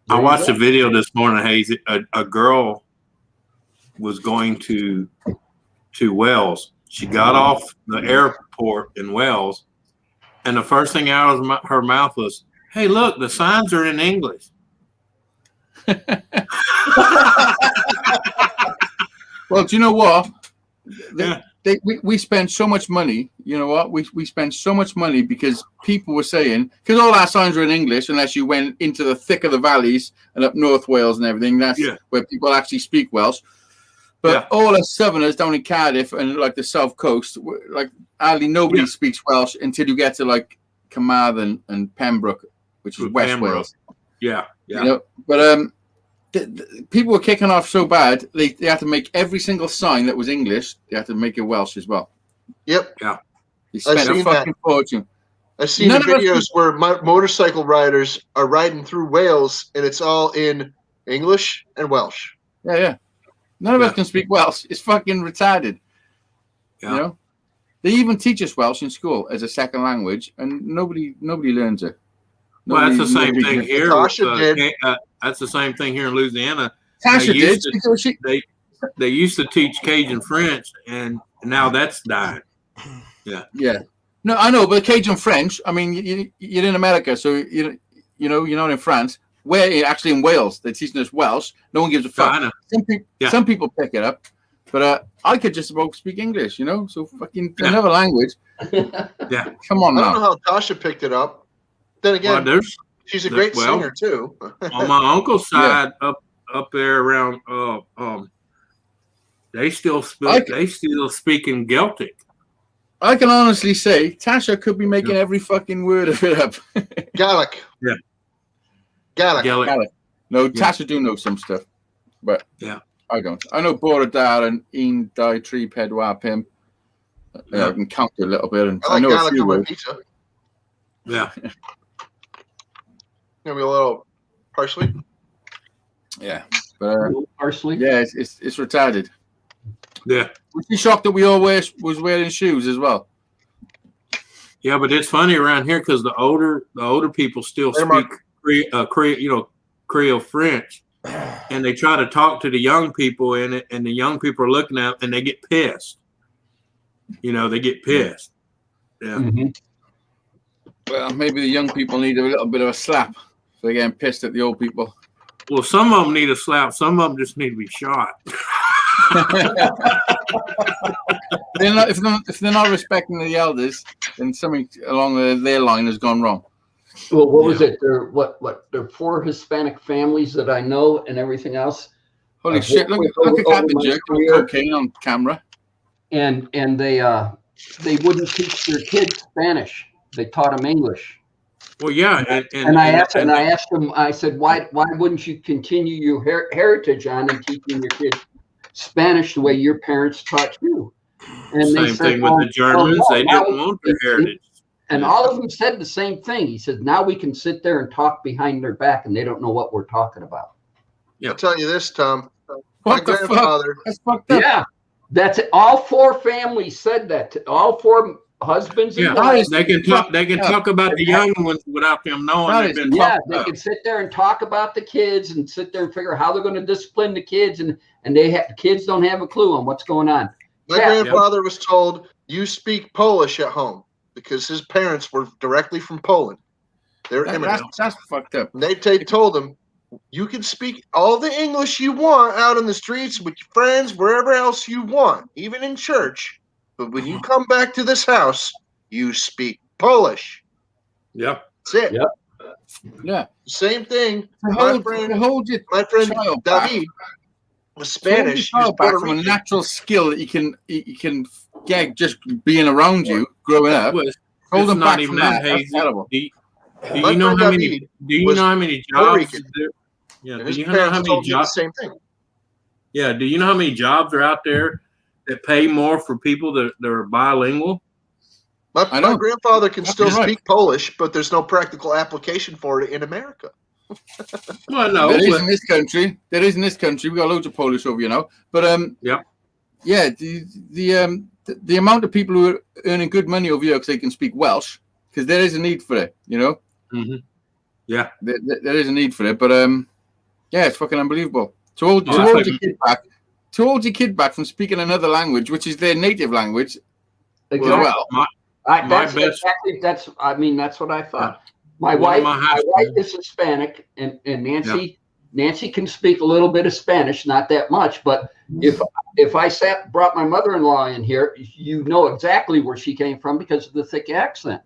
I watched a video this morning, Hazy. A girl was going to Wells. She got off the airport in Wells, and the first thing out of her mouth was, "Hey, look, the signs are in English." Well, do you know what? Yeah. We spend so much money. You know what? We spend so much money because people were saying, because all our signs are in English, unless you went into the thick of the valleys and up North Wales and everything. That's where people actually speak Welsh. But all the Southerners down in Cardiff and like the South Coast, like hardly nobody speaks Welsh until you get to like Carmarthen and Pembroke, which is West Wales. Yeah. You know? But people were kicking off so bad they had to make every single sign that was English. They had to make it Welsh as well. Yep. Yeah. They spent a fucking fortune. I've seen the videos where motorcycle riders are riding through Wales and it's all in English and Welsh. Yeah. None of us can speak Welsh. It's fucking retarded. Yeah. You know? They even teach us Welsh in school as a second language, and nobody learns it. Well, that's the same thing here. Tasha did. That's the same thing here in Louisiana. Tasha did. They used to teach Cajun French, and now that's dying. Yeah. No, I know, but Cajun French. I mean, you're in America, so you're not in France. We're actually in Wales. They're teaching us Welsh. No one gives a fuck. I know. Some people pick it up, but I could just about speak English, you know. So fucking another language. Yeah. Come on now. I don't know how Tasha picked it up. Then again, she's a great singer too. On my uncle's side, up there around, they still speaking Celtic. I can honestly say Tasha could be making every fucking word of it up. Gaelic. Yeah. Gaelic. No, Tasha do know some stuff, but I don't. I know Borodar and In Dai Tree Pedwar Pim. I can count a little bit, and I know Gaelic a few on my words. pizza. Yeah. Maybe a little parsley. Yeah, but parsley. Yeah, it's retarded. Yeah. Was you shocked that we all was wearing shoes as well? Yeah, but it's funny around here because the older people still speak Creole French, and they try to talk to the young people in it, and the young people are looking at and they get pissed. You know, they get pissed. Yeah. Mm-hmm. Well, maybe the young people need a little bit of a slap for getting pissed at the old people. Well, some of them need a slap. Some of them just need to be shot. If they're not respecting the elders, then something along their line has gone wrong. Well, what was it? There are 4 Hispanic families that I know, and everything else. Holy shit! Look at Captain Jerk with cocaine on camera. And they wouldn't teach their kids Spanish. They taught them English. Well, yeah, and I asked them. I said, why wouldn't you continue your heritage on and teaching your kids Spanish the way your parents taught you? And same they said, thing with the Germans. They didn't want their heritage. And all of them said the same thing. He said, now we can sit there and talk behind their back, and they don't know what we're talking about. Yeah. I'll tell you this, Tom. My grandfather. That's fucked up. Yeah, that's it. All 4 families said that. All 4 husbands and wives. They can talk. They can talk about the young ones without them knowing they've been. Yeah, they can sit there and talk about the kids and sit there and figure out how they're going to discipline the kids, and kids don't have a clue on what's going on. My grandfather was told, "You speak Polish at home," because his parents were directly from Poland. They're immigrants. That's fucked up. And they told him, "You can speak all the English you want out in the streets with your friends, wherever else you want, even in church. But when you come back to this house, you speak Polish." Yep. That's it. Yep. Yeah. Same thing. To hold your child back. David was Spanish. He was back from a natural skill that he can get just being around you growing up. Hold him back from that. That's terrible. Do you know how many? Do you know how many jobs? Yeah. Do you know how many jobs? The same thing. Yeah. Do you know how many jobs are out there that pay more for people that are bilingual? My grandfather can still speak Polish, but there's no practical application for it in America. Well, no, there is in this country. There is in this country. We got loads of Polish over, But the amount of people who are earning good money over here because they can speak Welsh, because there is a need for it, Mm-hmm. Yeah, there is a need for it, but it's fucking unbelievable. To hold your kid back from speaking another language, which is their native language. Exactly. Well, that's what I thought. My wife is Hispanic, and Nancy can speak a little bit of Spanish, not that much. But if I brought my mother-in-law in here, exactly where she came from because of the thick accent.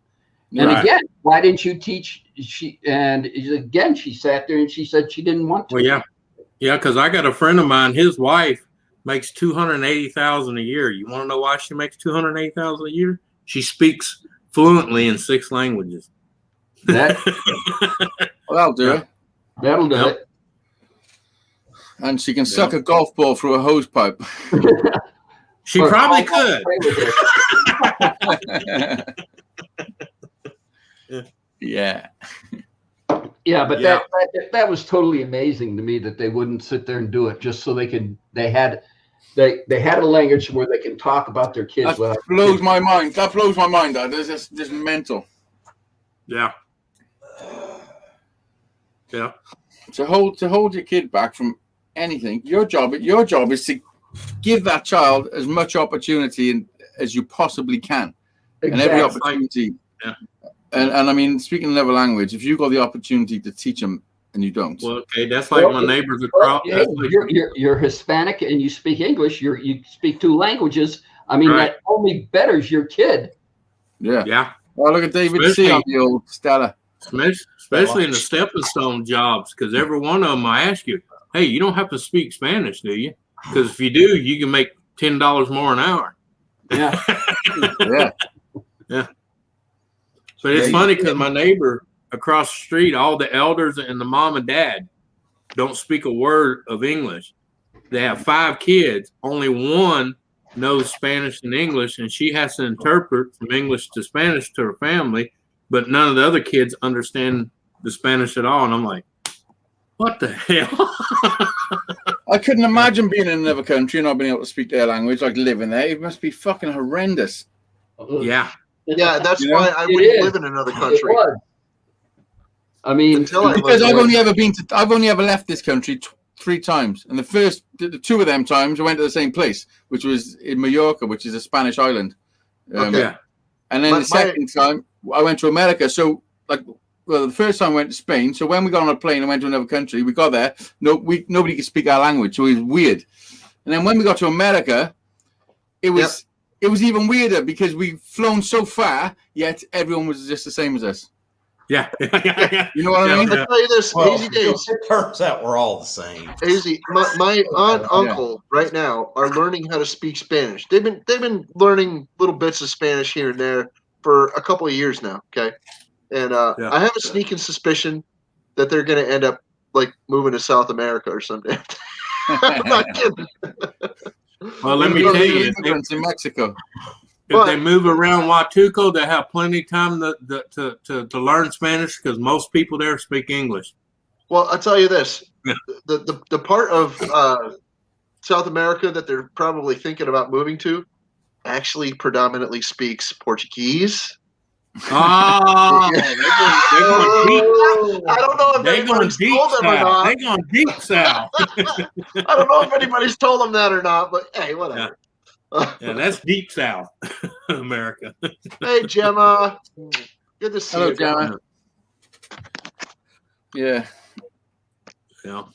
And again, why didn't you teach? She sat there and she said she didn't want to. Well, yeah, because I got a friend of mine. His wife makes $280,000 a year. You want to know why she makes $280,000 a year? She speaks fluently in 6 languages. That'll do it. That'll do it. And she can suck a golf ball through a hose pipe. She probably could. Yeah. Yeah, but that was totally amazing to me that they wouldn't sit there and do it just so they had a language where they can talk about their kids. That blows my mind. That blows my mind. This is mental. Yeah. Yeah. To hold your kid back from anything, your job is to give that child as much opportunity as you possibly can. Exactly. And every opportunity. Yeah. And I mean, speaking another language, if you got the opportunity to teach them and you don't. Well, okay, that's like my neighbors across. You're Hispanic and you speak English. You speak 2 languages. I mean, that only betters your kid. Yeah. Yeah. Well, look at David C. on the old Stella. Especially in the stepping stone jobs, because every one of them I ask you, hey, you don't have to speak Spanish, do you? Because if you do, you can make $10 more an hour. Yeah. Yeah. But it's funny because my neighbor across the street, all the elders and the mom and dad don't speak a word of English. They have 5 kids. Only one knows Spanish and English, and she has to interpret from English to Spanish to her family, but none of the other kids understand the Spanish at all. And I'm like, what the hell? I couldn't imagine being in another country and not being able to speak their language, like living there. It must be fucking horrendous. Yeah. Yeah, that's why I wouldn't live in another country. I mean, because I've only ever left this country 3 times, and the 2 of them times I went to the same place, which was in Mallorca, which is a Spanish island. Okay. And then the second time I went to America. So, the first time I went to Spain. So when we got on a plane and went to another country, we got there. Nobody could speak our language, so it was weird. And then when we got to America, it was even weirder because we've flown so far, yet everyone was just the same as us. Yeah. You know what I mean? I'll tell you this, Hazy Days. It turns out we're all the same. Hazy, my aunt and uncle right now are learning how to speak Spanish. They've been learning little bits of Spanish here and there for a couple of years now. Okay, and I have a sneaking suspicion that they're going to end up moving to South America or something. I'm not kidding. Well, let me tell you, immigrants in Mexico. If they move around Huatuco, they have plenty of time to learn Spanish because most people there speak English. Well, I'll tell you this: the part of South America that they're probably thinking about moving to actually predominantly speaks Portuguese. Oh, they're going deep. I don't know if anybody's told them or not. They're going deep south. I don't know if anybody's told them that or not, but hey, whatever. Yeah, that's deep south America. Hey, Gemma. Good to see you, Gemma. Yeah. Yeah. Well,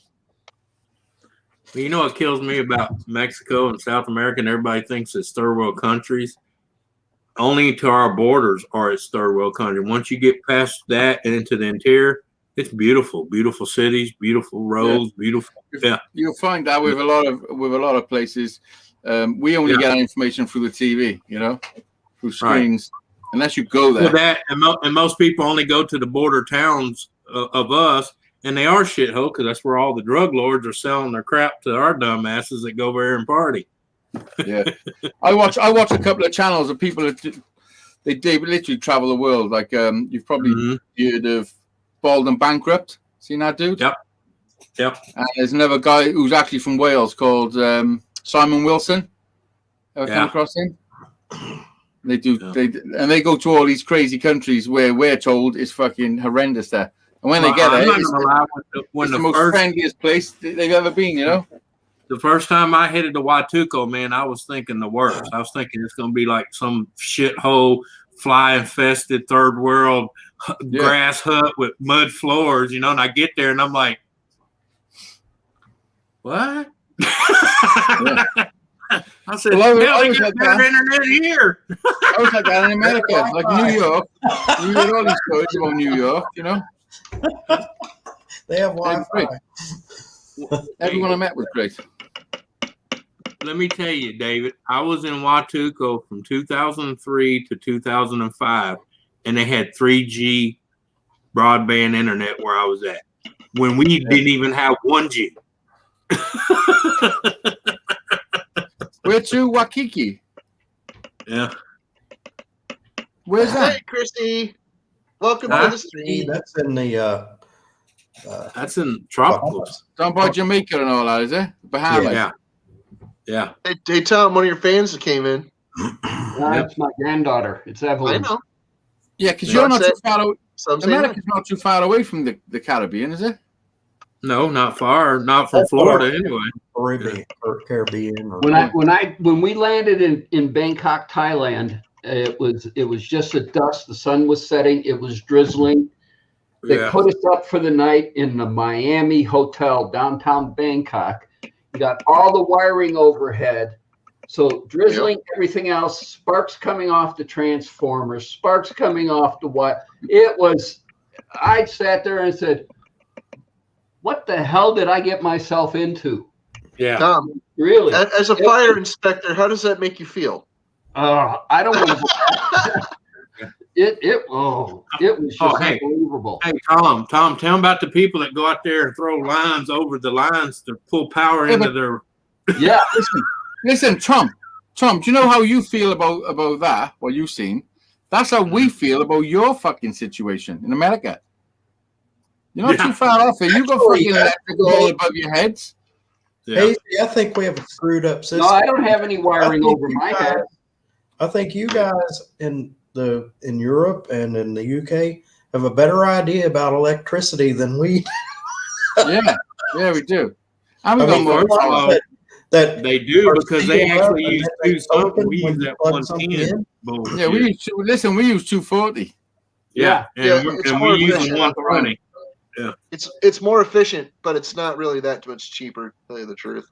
you know what kills me about Mexico and South America, and everybody thinks it's third world countries? Only to our borders are it's third world country. Once you get past that and into the interior, It's beautiful, beautiful cities, beautiful roads, beautiful. Yeah, you'll find that with a lot of places. We only get our information through the TV, through screens, unless you go there. Well, that and most people only go to the border towns of us, and they are shithole because that's where all the drug lords are selling their crap to our dumbasses that go there and party. Yeah, I watch a couple of channels of people that they literally travel the world. Like you've probably heard of Bald and Bankrupt. Seen that dude? Yep. And there's another guy who's actually from Wales called Simon Wilson. Ever come across him? They do. Yeah. They go to all these crazy countries where we're told it's fucking horrendous there. And when they get there, it's the most friendliest place they've ever been. The first time I headed to Watuco, man, I was thinking the worst. I was thinking it's going to be like some shithole, fly-infested, third world grass hut with mud floors, and I get there and I'm like, what? I said, I was like that. Internet here. I was like that in America, like New York. You heard all these stories about New York, They have Wi-Fi. Everyone I met was great. Let me tell you, David, I was in Watuco from 2003 to 2005, and they had 3G broadband internet where I was at when we didn't even have 1G. We're to Waikiki. Yeah. Where's that? Hey, Christy. Welcome to the stream. That's in the that's in Tropicals. Down by Jamaica and all that, is it? Bahamas. Yeah. Hey, Tom, one of your fans that came in. That's my granddaughter. It's Evelyn. I know. Yeah, because you're not too far away. America's not too far away from the Caribbean, is it? No, not far. Not from Florida, anyway. Caribbean. When we landed in Bangkok, Thailand, it was just a dusk. The sun was setting. It was drizzling. They put us up for the night in the Miami Hotel, downtown Bangkok. You got all the wiring overhead. So drizzling, everything else, sparks coming off the transformers, sparks coming off the wire. I sat there and said, what the hell did I get myself into? Yeah. Tom, really? As a fire inspector, how does that make you feel? I don't want to. It was just unbelievable. Hey, Tom, tell them about the people that go out there and throw lines over the lines to pull power into their. Yeah. Listen, Tom, do you know how you feel about that? What you've seen? That's how we feel about your fucking situation in America. You're not too far off here. You got fucking electrical all above your heads. Yeah. Hey, I think we have a screwed up system. No, I don't have any wiring over my head. I think you guys in Europe and in the UK have a better idea about electricity than we. Yeah, we do. I mean, that they do because they actually use 240. We use that 110. Yeah, we use 240. Yeah, and we use 120. Yeah, it's more efficient, but it's not really that much cheaper. To tell you the truth.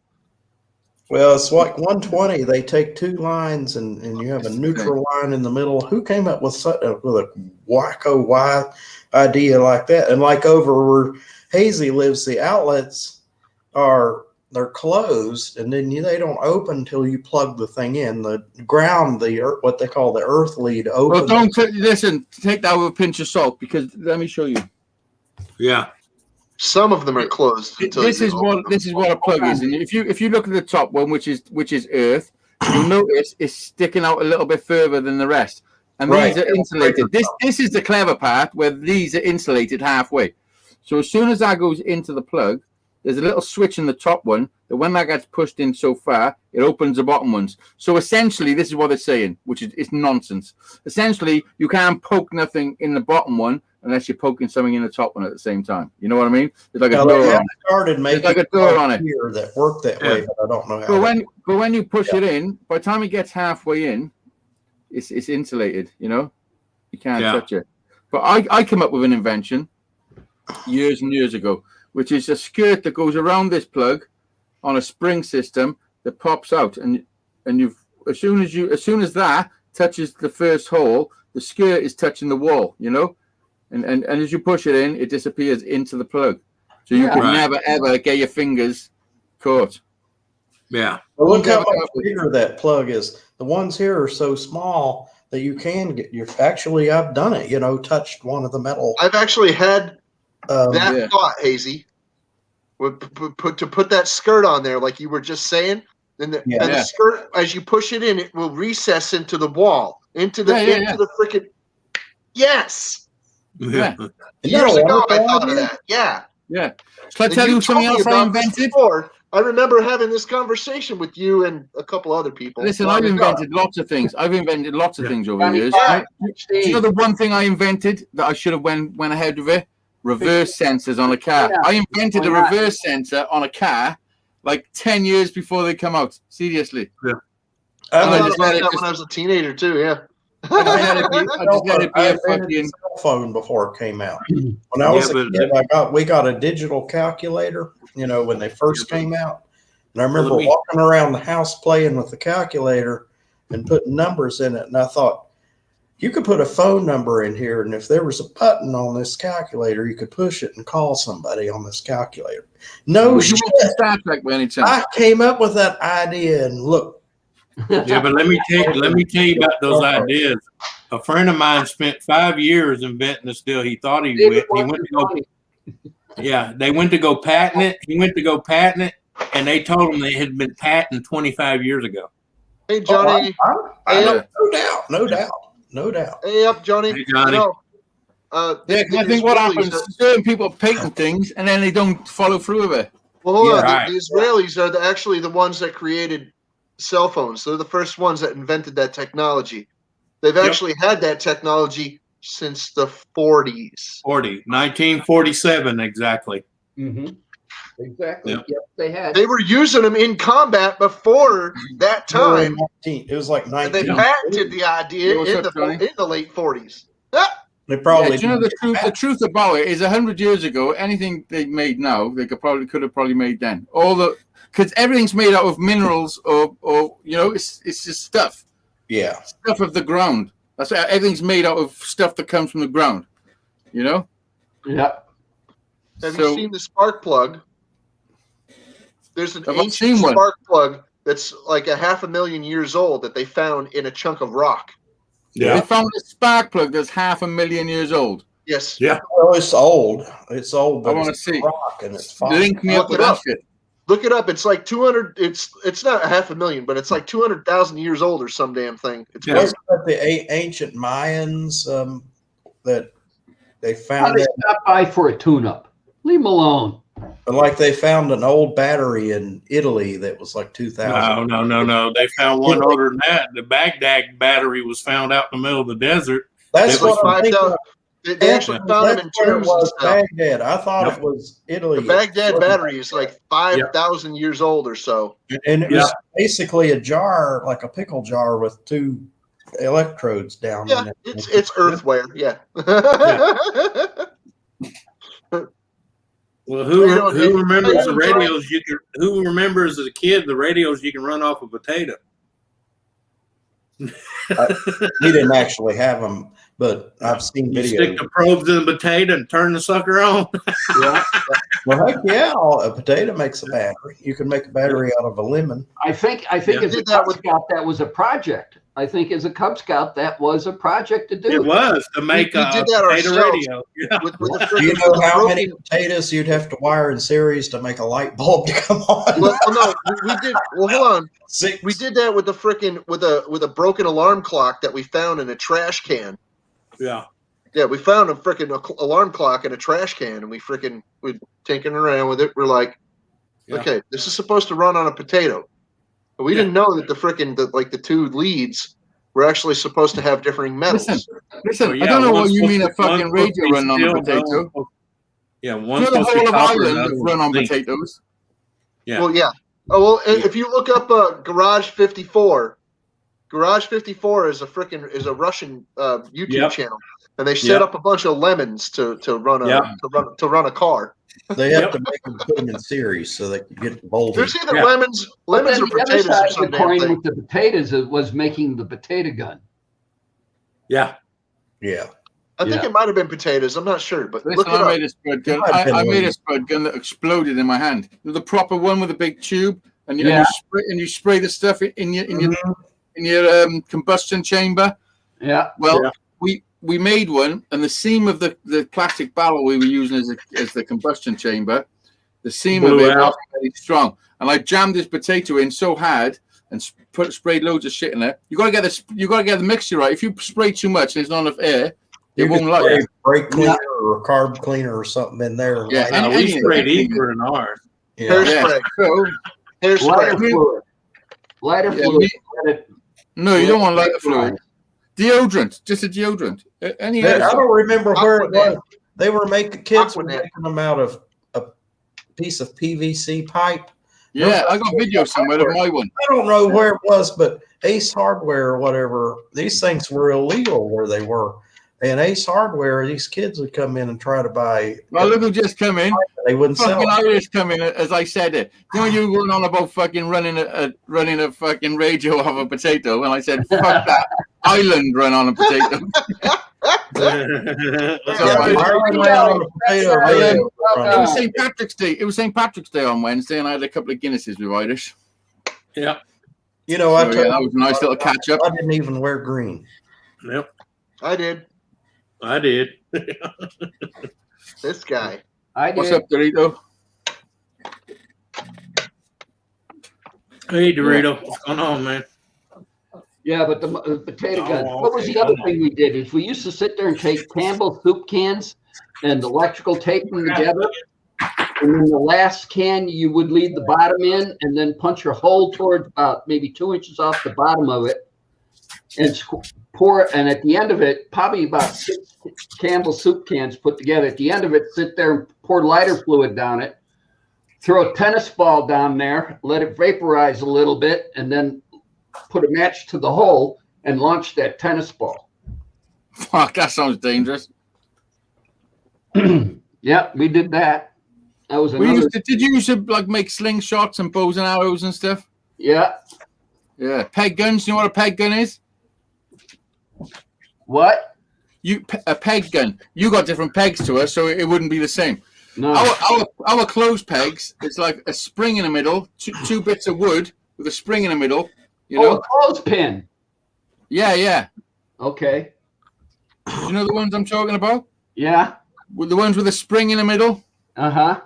Well, it's like 120. They take two lines and you have a neutral line in the middle. Who came up with a wacko idea like that? And like over where Hazy lives, the outlets they're closed, and then they don't open until you plug the thing in. The ground, what they call the earth lead, open. Well, listen. Take that with a pinch of salt because let me show you. Yeah. Some of them are closed. This is what a plug is, and if you look at the top one, which is earth, you'll notice it's sticking out a little bit further than the rest, and these are insulated. This is the clever part where these are insulated halfway. So as soon as that goes into the plug, there's a little switch in the top one that when that gets pushed in so far, it opens the bottom ones. So essentially, this is what they're saying, which is it's nonsense. Essentially, you can't poke nothing in the bottom one unless you're poking something in the top one at the same time. You know what I mean? There's like a door on it. Started making like a door on it here that worked that way, but I don't know how. But when you push it in, by the time it gets halfway in, it's insulated. You know, you can't touch it. But I came up with an invention years and years ago, which is a skirt that goes around this plug on a spring system that pops out, and as soon as that touches the first hole, the skirt is touching the wall. You know. And as you push it in, it disappears into the plug. So you can never, ever get your fingers caught. Yeah. Well, look how much bigger that plug is. The ones here are so small that you can get I've done it, touched one of the metal. I've actually had that thought, Hazy. To put that skirt on there, like you were just saying, and the skirt, as you push it in, it will recess into the wall, into the freaking. Yes. Yeah. Years ago, I thought of that. Yeah. Yeah. Shall I tell you something else I invented? I remember having this conversation with you and a couple other people. Listen, I've invented lots of things. I've invented lots of things over the years. The one thing I invented that I should have went ahead with it? Reverse sensors on a car. Yeah. I invented a reverse sensor on a car like 10 years before they come out. Seriously. Yeah. I thought about that when I was a teenager too, yeah. I just let it be a fucking cell phone before it came out. When I was a kid, we got a digital calculator, when they first came out. And I remember walking around the house playing with the calculator and putting numbers in it. And I thought, you could put a phone number in here, and if there was a button on this calculator, you could push it and call somebody on this calculator. No shit. I came up with that idea, and look. Yeah, but let me tell you about those ideas. A friend of mine spent 5 years inventing this deal. He thought he would. He went to go. They went to go patent it. He went to go patent it, and they told him they had been patented 25 years ago. Hey, Johnny. No doubt. Hey, up, Johnny. Hey, Johnny. I think what happens is certain people patent things, and then they don't follow through with it. Well, hold on. The Israelis are actually the ones that created cell phones. They're the first ones that invented that technology. They've actually had that technology since the 40s. 1947, exactly. Mm-hmm. Exactly. Yep. They had. They were using them in combat before that time. It was like 19. They patented the idea in the late 40s. They probably. The truth about it is 100 years ago, anything they made now, they could have probably made then. Because everything's made out of minerals or it's just stuff. Yeah. Stuff of the ground. That's why everything's made out of stuff that comes from the ground. Yeah. Have you seen the spark plug? There's an ancient spark plug that's like 500,000 years old that they found in a chunk of rock. Yeah. They found a spark plug that's 500,000 years old. Yes. Yeah. Well, it's old. It's old. But I want to see. Rock and it's link me up with that shit. Look it up. It's like 200. It's not 500,000, but it's like 200,000 years old or some damn thing. It's the ancient Mayans that they found. They stopped by for a tune-up. Leave them alone. But like they found an old battery in Italy that was like 2,000. No. They found one older than that. The Baghdad battery was found out in the middle of the desert. That's what I'm thinking. They actually found them in tombs and stuff. Baghdad. I thought it was Italy. The Baghdad battery is like 5,000 years old or so. And it was basically a jar, like a pickle jar with 2 electrodes down in it. It's earthware, yeah. Well, who remembers the radios who remembers as a kid the radios you can run off a potato? We didn't actually have them, but I've seen videos. Stick the probes in the potato and turn the sucker on. Yeah. Well, heck yeah, a potato makes a battery. You can make a battery out of a lemon. I think as a Cub Scout, that was a project. I think as a Cub Scout, that was a project to do. It was to make a potato radio. Yeah. Do you know how many potatoes you'd have to wire in series to make a light bulb to come on? Well, no, we did. Well, hold on. 6. We did that with the freaking with a broken alarm clock that we found in a trash can. Yeah. Yeah, we found a freaking alarm clock in a trash can, and we're tinkering around with it. We're like, okay, this is supposed to run on a potato. But we didn't know that the 2 leads were actually supposed to have differing metals. Listen, I don't know what you mean a fucking radio running on a potato. Yeah, one the whole of Ireland run on potatoes. Yeah. Well, yeah. Oh, well, if you look up Garage 54, Garage 54 is a Russian YouTube channel, and they set up a bunch of lemons to run a car. They have to make them put them in series so they can get the voltage. There's either lemons or potatoes. The other side of the coin with the potatoes was making the potato gun. Yeah. Yeah. I think it might have been potatoes. I'm not sure, but Listen, look it I up. made a spread gun. I made a spread gun that exploded in my hand. The proper one with a big tube, and you spray the stuff in your combustion chamber. Yeah. Well, we made one, and the seam of the plastic barrel we were using as the combustion chamber, the seam of it was very strong. And I jammed this potato in so hard and sprayed loads of shit in there. You gotta get the mixture right. If you spray too much and there's not enough air, it won't light. Spray brake cleaner or carb cleaner or something in there. Yeah, we sprayed ether in ours. Hairspray. Hairspray. Lighter fluid. No, you don't want lighter fluid. Deodorant, just a deodorant. I don't remember where it was. They were making kids were making them out of a piece of PVC pipe. Yeah, I got video somewhere of my one. I don't know where it was, but Ace Hardware or whatever, these things were illegal where they were. And Ace Hardware, these kids would come in and try to buy. Well, look who just come in. They wouldn't sell it. Fucking Irish come in, as I said it. You know, you were on about fucking running a fucking radio off a potato, and I said, fuck that. Island run on a potato. It was St. Patrick's Day. It was St. Patrick's Day on Wednesday, and I had a couple of Guinnesses with Irish. Yeah. You know, that was a nice little catch up. I didn't even wear green. Yep. I did. This guy. What's up, Dorito? Hey, Dorito. What's going on, man? Yeah, but the potato gun. What was the other thing we did? Is we used to sit there and take Campbell soup cans and electrical tape them together. And then the last can, you would leave the bottom in and then punch your hole towards about maybe 2 inches off the bottom of it and pour it. And at the end of it, probably about 6 Campbell soup cans put together. At the end of it, sit there and pour lighter fluid down it. Throw a tennis ball down there, let it vaporize a little bit, and then put a match to the hole and launch that tennis ball. Fuck, that sounds dangerous. Yeah, we did that. That was did you used to like make slingshots and bows and arrows and stuff? Yeah. Yeah. Peg guns. You know what a peg gun is? What? A peg gun. You got different pegs to us, so it wouldn't be the same. No. Our closed pegs, it's like a spring in the middle, two bits of wood with a spring in the middle. You know? A clothespin. Yeah. Okay. Do you know the ones I'm talking about? Yeah. With the ones with a spring in the middle? Uh-huh.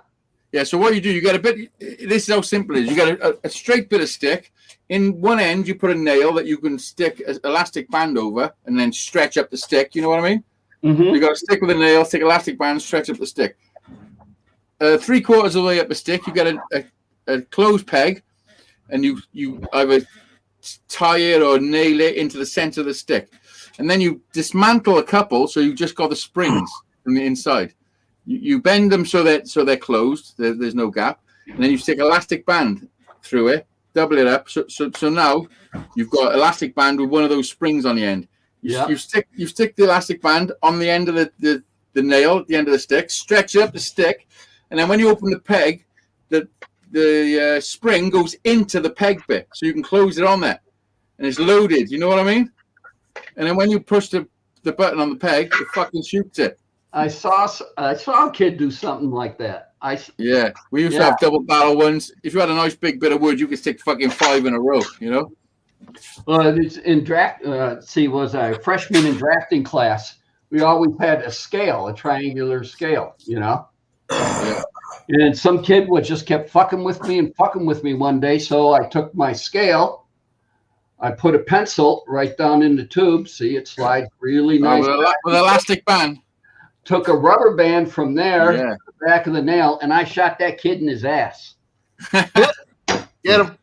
Yeah, so what you do, you get a bit, this is how simple it is. You get a straight bit of stick. In one end, you put a nail that you can stick an elastic band over and then stretch up the stick. You know what I mean? Mm-hmm. You got a stick with a nail, stick elastic band, stretch up the stick. 3/4 of the way up the stick, you get a closed peg, and you either tie it or nail it into the center of the stick. And then you dismantle a couple, so you've just got the springs from the inside. You bend them so they're closed, there's no gap, and then you stick elastic band through it, double it up. So now you've got elastic band with one of those springs on the end. You stick the elastic band on the end of the nail, at the end of the stick, stretch up the stick, and then when you open the peg, the spring goes into the peg bit, so you can close it on there, and it's loaded. You know what I mean? And then when you push the button on the peg, it fucking shoots it. I saw a kid do something like that. We used to have double barrel ones. If you had a nice big bit of wood, you could stick fucking 5 in a row. You know. Well, it's in draft. Was I a freshman in drafting class? We always had a scale, a triangular scale. You know. Yeah. And some kid just kept fucking with me one day. So I took my scale. I put a pencil right down in the tube. See, it slides really nice. With elastic band. Took a rubber band from there, the back of the nail, and I shot that kid in his ass. Get him.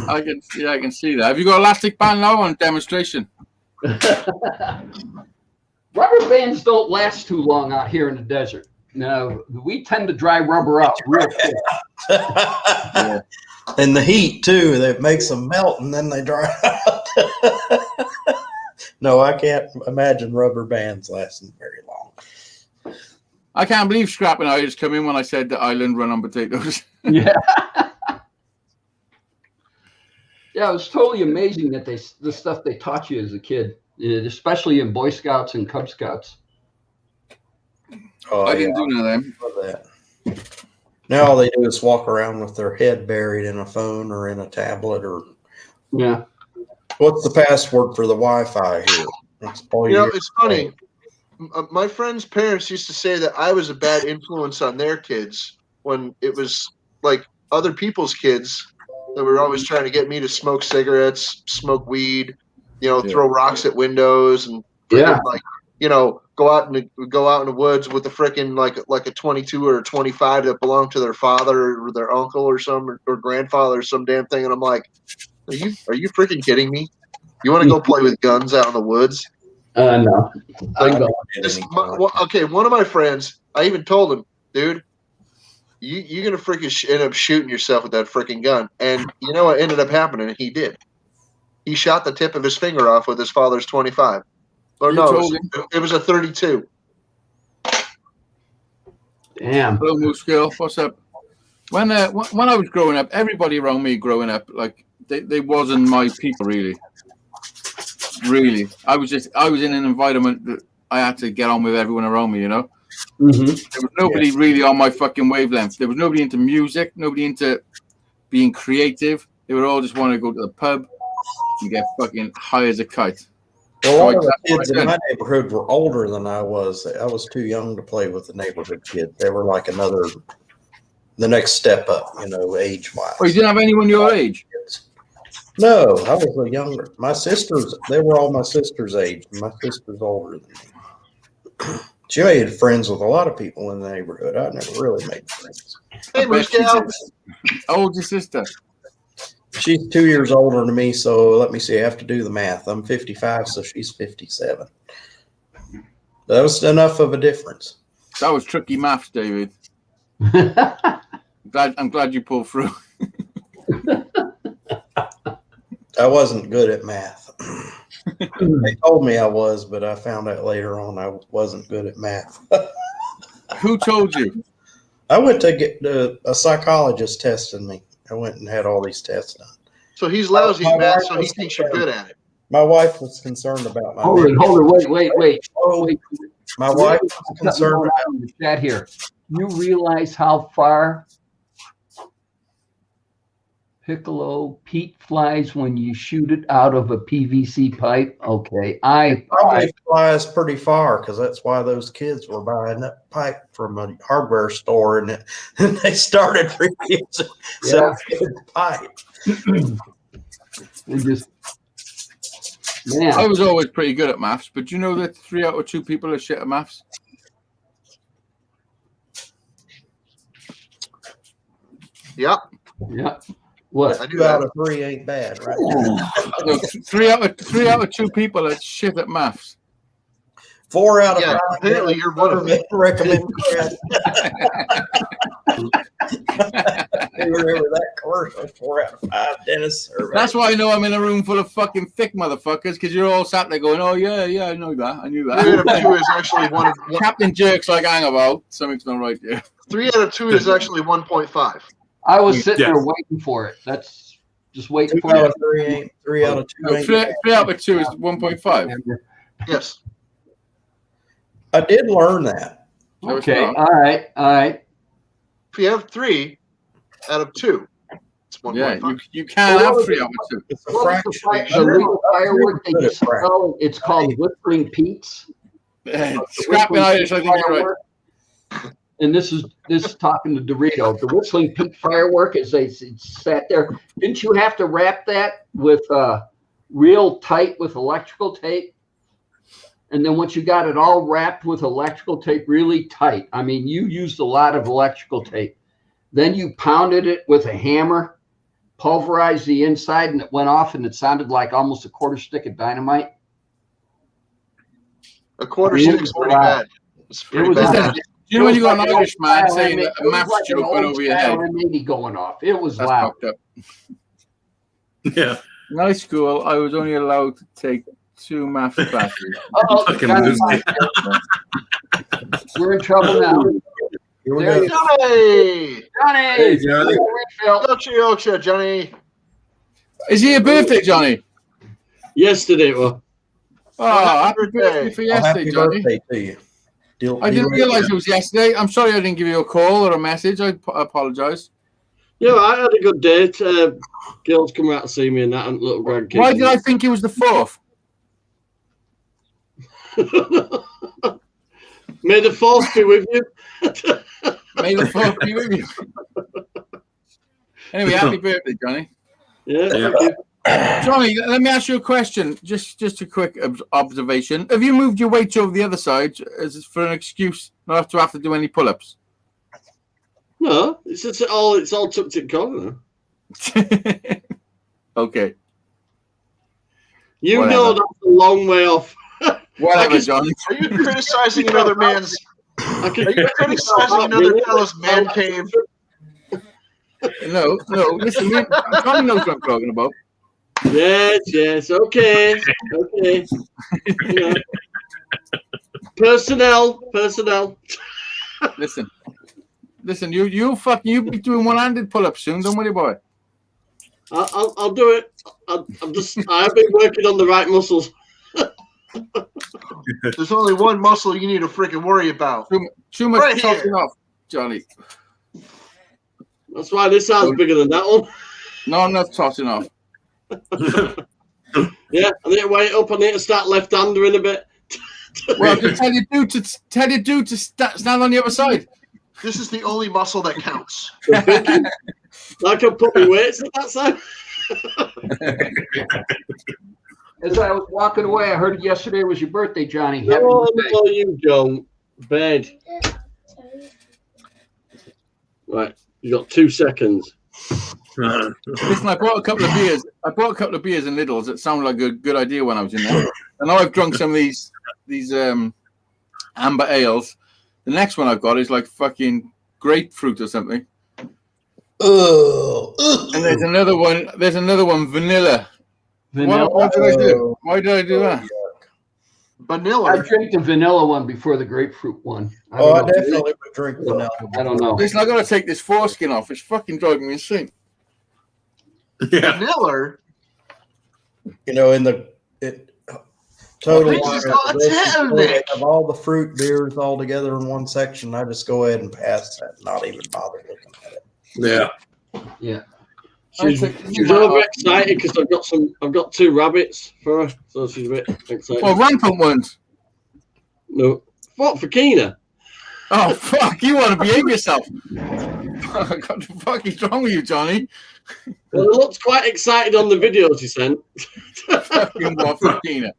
I can see that. Have you got elastic band now on demonstration? Rubber bands don't last too long out here in the desert. No, we tend to dry rubber out real quick. Yeah. And the heat too, that makes them melt and then they dry out. No, I can't imagine rubber bands lasting very long. I can't believe Scrap and I just come in when I said the island run on potatoes. Yeah. Yeah, it was totally amazing that the stuff they taught you as a kid, especially in Boy Scouts and Cub Scouts. Oh, I didn't do none of them. Love that. Now all they do is walk around with their head buried in a phone or in a tablet or. Yeah. What's the password for the Wi-Fi here? That's all You know, hear. it's funny. My friend's parents used to say that I was a bad influence on their kids when it was like other people's kids that were always trying to get me to smoke cigarettes, smoke weed, throw rocks at windows and Yeah. like, go out in the woods with a freaking like a 22 or a 25 that belonged to their father or their uncle or or grandfather or some damn thing. And I'm like, are you freaking kidding me? You want to go play with guns out in the woods? No. Like, okay, one of my friends, I even told him, dude, you're gonna freaking end up shooting yourself with that freaking gun. And you know what ended up happening? He did. He shot the tip of his finger off with his father's 25. Or no, it was a 32. Damn. Hello, Moose Girl. What's up? When I was growing up, everybody around me growing up, like they wasn't my people really. Really, I was in an environment that I had to get on with everyone around me. Mm-hmm. There was nobody really on my fucking wavelength. There was nobody into music, nobody into being creative. They would all just want to go to the pub and get fucking high as a kite. Well, a lot of the kids in my neighborhood were older than I was. I was too young to play with the neighborhood kids. They were like the next step up, age-wise. Oh, you didn't have anyone your age? No, I was a younger. My sisters, they were all my sister's age. My sister's older than me. She made friends with a lot of people in the neighborhood. I never really made friends. Hey, How old your sister? She's 2 years older than me, so let me see. I have to do the math. I'm 55, so she's 57. That was enough of a difference. That was tricky maths, David. I'm glad you pulled through. I wasn't good at math. They told me I was, but I found out later on I wasn't good at math. Who told you? I went to get a psychologist testing me. I went and had all these tests done. So he's lousy at math, so he thinks you're good at it. My wife was concerned about my Hold it, wait. Oh, wait. My wife was concerned about the chat here. You realize how far Piccolo Pete flies when you shoot it out of a PVC pipe? Okay, I probably flies pretty far because that's why those kids were buying that pipe from a hardware store and they started refusing self-fitted pipe. They just, man. I was always pretty good at maths, but you know that 3 out of 2 people are shit at maths? Yep. Yeah. What? 2 out of 3 ain't bad, right? No, 3 out of 2 people are shit at maths. 4 out of 5. Apparently, you're one of them. Recommend Chris. You remember that commercial? 4 out of 5 dentists. That's why I know I'm in a room full of fucking thick motherfuckers because you're all sat there going, "Oh yeah, I know that. I knew that." 3 out of 2 is actually one. Captain Jerks like hang about. Something's not right there. 3 out of 2 is actually 1.5. I was sitting there waiting for it. That's just waiting for it. 3 out of 2 ain't 3 out of 2 is 1.5. Yes. I did learn that. Okay. All right. If you have 3 out of 2, it's 1.5. Yeah, you can't have 3 out of 2. It's a fraction. The little firework they used to sell, it's called Whistling Pete's. Scrapping Irish, I think you're right. And this is talking to Dorito. The Whistling Pete firework, as they sat there, didn't you have to wrap that with real tight with electrical tape? And then once you got it all wrapped with electrical tape really tight, I mean, you used a lot of electrical tape. Then you pounded it with a hammer, pulverized the inside, and it went off, and it sounded like almost a quarter stick of dynamite. A quarter stick's pretty bad. It's pretty bad. You know when you got an Irish man saying a maths joke went over your head? Maybe going off. It was That's loud. Up. Yeah. In high school, I was only allowed to take 2 maths classes. We're in trouble now. Here we go. Johnny! Hey, Johnny. Don't you Yorkshire, Johnny? Is he a birthday, Johnny? Yesterday, well. Oh, happy birthday for yesterday, Happy Johnny. birthday to you. I didn't realize it was yesterday. I'm sorry I didn't give you a call or a message. I apologize. Yeah, I had a good date. Girls come out to see me and that, and little grandkids. Why did I think it was the 4th? May the 4th be with you. May the 4th be with you. Anyway, happy birthday, Johnny. Yeah, thank you. Johnny, let me ask you a question. Just a quick observation. Have you moved your weight over the other side as for an excuse not to have to do any pull-ups? No, it's all tucked in corner. Okay. You know that's a long way off. Whatever, Johnny. Are you criticizing another man's? Are you criticizing another fellow's man cave? No. Listen, Johnny knows what I'm talking about. Yes. Okay. You know. Personnel. Listen. You be doing one-handed pull-ups soon. Don't worry about it. I'll do it. I've been working on the right muscles. There's only one muscle you need to freaking worry about. Too much right tossing off, Johnny. That's why this sounds bigger than that one. No, not tossing off. Yeah, I need to weight up. I need to start left-handering a bit. Well, just tell your dude to stand on the other side. This is the only muscle that counts. I can put my weights at that side. As I was walking away, I heard yesterday was your birthday, Johnny. No, you don't. Bed. Right, you got 2 seconds. Listen, I brought a couple of beers. In Lidl's. It sounded like a good idea when I was in there. And now I've drunk some of these amber ales. The next one I've got is like fucking grapefruit or something. And there's another one. Vanilla. What did I do? Why did I do that? Vanilla. I drank the vanilla one before the grapefruit one. I definitely would drink vanilla. I don't know. Listen, I got to take this foreskin off. It's fucking driving me insane. Yeah. Vanilla. Totally. Of all the fruit beers all together in one section, I just go ahead and pass that, not even bother looking at it. Yeah. She's overexcited because I've got 2 rabbits for her, so she's a bit excited. Well, rampant ones. No. What for Keena? Oh fuck! You want to behave yourself? What the fuck is wrong with you, Johnny? Well, it looks quite excited on the videos you sent. Fucking what for Keena?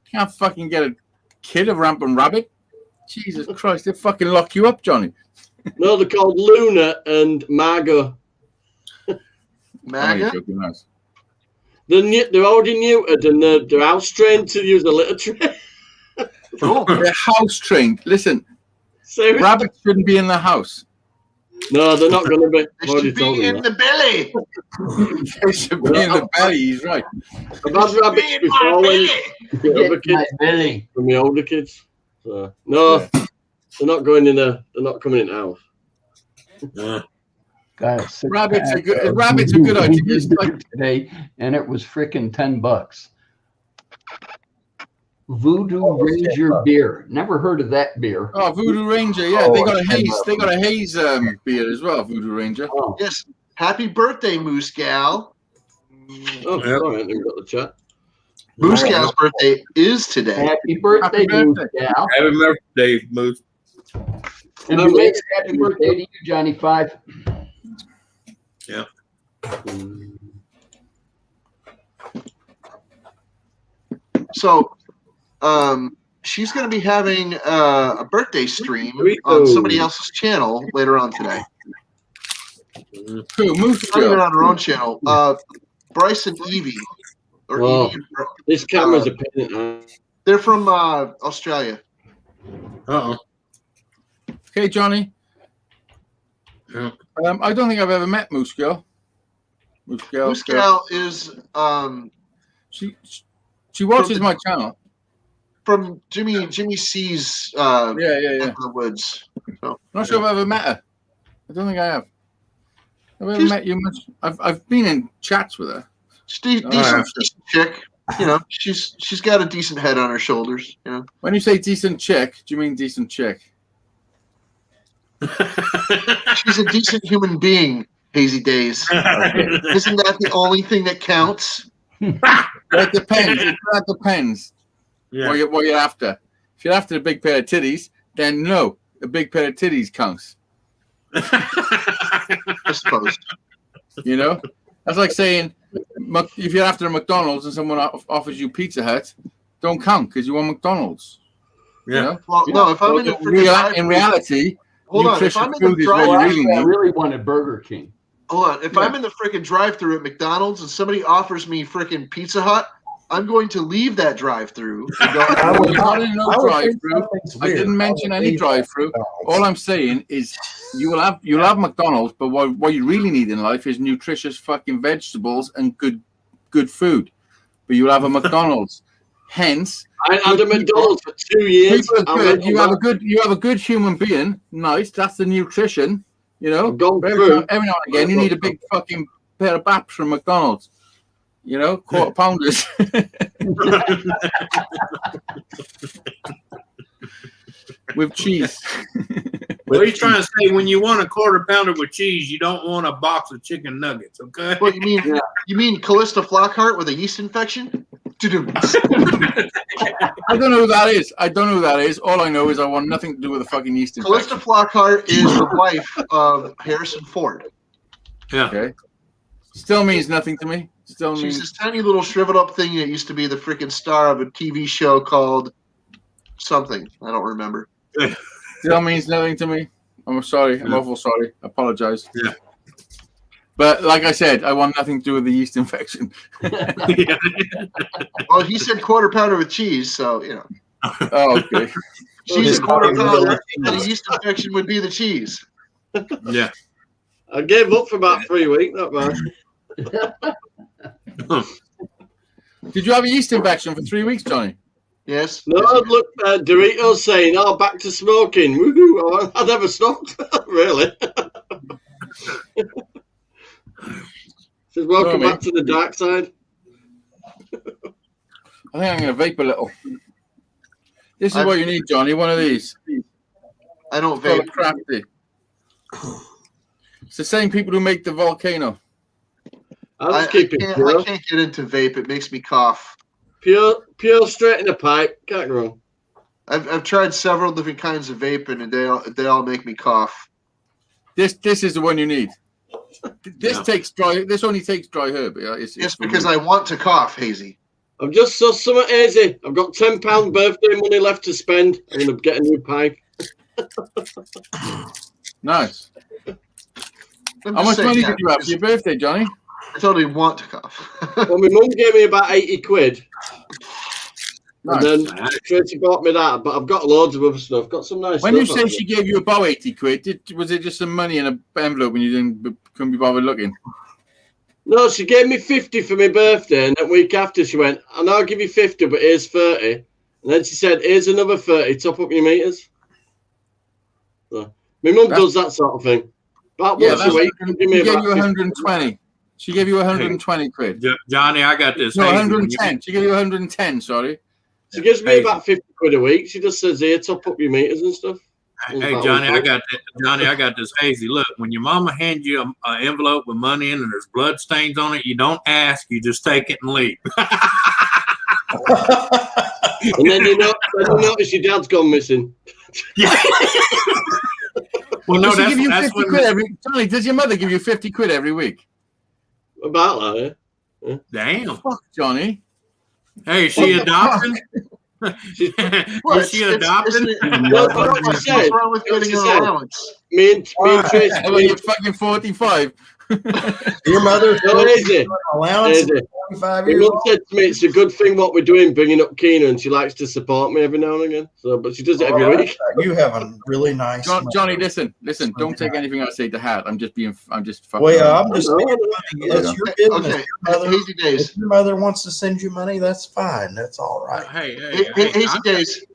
Can't fucking get a kid a rampant rabbit. Jesus Christ! They fucking lock you up, Johnny. No, they're called Luna and Margot. Maga? They're already neutered and they're house trained to use a litter tray. They're house trained. Listen, Seriously? Rabbits shouldn't be in the house. No, they're not going to be. They should be in the belly. They should be in the belly. He's right. I've had rabbits before when other kids belly from the older kids. So, no, they're not going in there. They're not coming in the house. Guys, rabbits are good. Rabbits are good ideas. Today, and it was freaking $10. Voodoo Ranger beer. Never heard of that beer. Oh, Voodoo Ranger. Yeah, they got a haze. They got a haze beer as well. Voodoo Ranger. Oh. Yes. Happy birthday, Moose Gal. Oh, sorry, I didn't got the chat. Moose Gal's birthday is today. Happy birthday, Moose Gal. Happy birthday, Moose. And happy birthday to you, Johnny 5. Yeah. So, she's going to be having a birthday stream on somebody else's channel later on today. Who? Moose Not even on her own channel. Bryce and Evie. Or Evie. This camera's a pain. They're from Australia. Uh-oh. Okay, Johnny. Yeah. I don't think I've ever met Moose Girl. Moose Gal is she watches my channel. From Jimmy C's yeah. the woods. So, not sure if I've ever met her. I don't think I have. I've ever met you much. I've been in chats with her. Decent chick. You know, she's got a decent head on her shoulders. You know. When you say decent chick, do you mean decent chick? She's a decent human being, Hazy Days. Isn't that the only thing that counts? That depends. That depends. Yeah. What you're after. If you're after a big pair of titties, then no, a big pair of titties counts. I suppose. You know, that's like saying if you're after a McDonald's and someone offers you Pizza Hut, don't count because you want McDonald's. Yeah. You know? Well, no, if I'm in the in reality, hold on, if I'm in the food is what you really I need. really wanted Burger King. Hold on, if I'm in the freaking drive-thru at McDonald's and somebody offers me freaking Pizza Hut, I'm going to leave that drive-thru and go. You're not in no drive-thru. I didn't mention any drive-thru. All I'm saying is you'll have McDonald's, but what you really need in life is nutritious fucking vegetables and good food. But you'll have a McDonald's. Hence, I had a McDonald's for 2 years. You have a good human being. Nice, that's the nutrition. You know, every now and again you need a big fucking pair of baps from McDonald's. You know, quarter pounders. With cheese. What are you trying to say? When you want a quarter pounder with cheese, you don't want a box of chicken nuggets, okay? What you mean? Yeah. You mean Callista Flockhart with a yeast infection? I don't know who that is. All I know is I want nothing to do with a fucking yeast infection. Callista Flockhart is the wife of Harrison Ford. Yeah. Okay. Still means nothing to me. She's this tiny little shriveled up thing that used to be the freaking star of a TV show called something. I don't remember. Still means nothing to me. I'm sorry. I'm awful sorry. I apologize. Yeah. But like I said, I want nothing to do with the yeast infection. Well, he said quarter pounder with cheese, so you know. Oh, okay. She's a quarter pounder, and the yeast infection would be the cheese. Yeah. I gave up for about 3 weeks, not bad. Did you have a yeast infection for 3 weeks, Johnny? Yes. No, look, Doritos saying, "Oh, back to smoking." Woohoo! I never stopped. Really. Says, "Welcome back to the dark side." I think I'm going to vape a little. This is what you need, Johnny. One of these. I don't vape. Crafty. It's the same people who make the volcano. I can't get into vape. It makes me cough. Pure, straight in the pipe. Can't go wrong. I've tried several different kinds of vaping, and they all make me cough. This is the one you need. This only takes dry herb. It's because I want to cough, Hazy. I've just saw something easy. I've got £10 birthday money left to spend. I'm going to get a new pipe. Nice. How much money did you have for your birthday, Johnny? I totally want to cough. Well, my mum gave me about 80 quid. Nice. And then Tracy bought me that, but I've got loads of other stuff. Got some nice when stuff. When you say she gave you about 80 quid, was it just some money in an envelope and you couldn't be bothered looking? No, she gave me 50 for my birthday, and that week after she went, "I know I'll give you 50, but here's 30. And then she said, "Here's another 30, top up your meters." So, my mum does that sort of thing. About once a week, she gave you 120. She gave you 120 quid. Johnny, I got this. No, 110. She gave you 110, sorry. She gives me about 50 quid a week. She just says, "Here, top up your meters and stuff." Hey, Johnny, I got this. Hazy, look, when your mama hands you an envelope with money in and there's blood stains on it, you don't ask, you just take it and leave. And then you notice your dad's gone missing. Yeah. Well, no, that's when. Johnny, does your mother give you 50 quid every week? About that, yeah. Damn. Fuck, Johnny. Hey, is she adopting? Is she adopted? What's wrong with getting an allowance? Me and Tracy. When you're fucking 45. Your mother's allowance. My mum said to me, "It's a good thing what we're doing, bringing up Keena, and she likes to support me every now and again." So, but she does it every week. You have a really nice. Johnny, listen. Don't take anything I say to heart. I'm just fucking. Well, yeah, I'm just. It's your business. Okay, Hazy Days. If your mother wants to send you money, that's fine. That's all right. Hey, Hazy Days.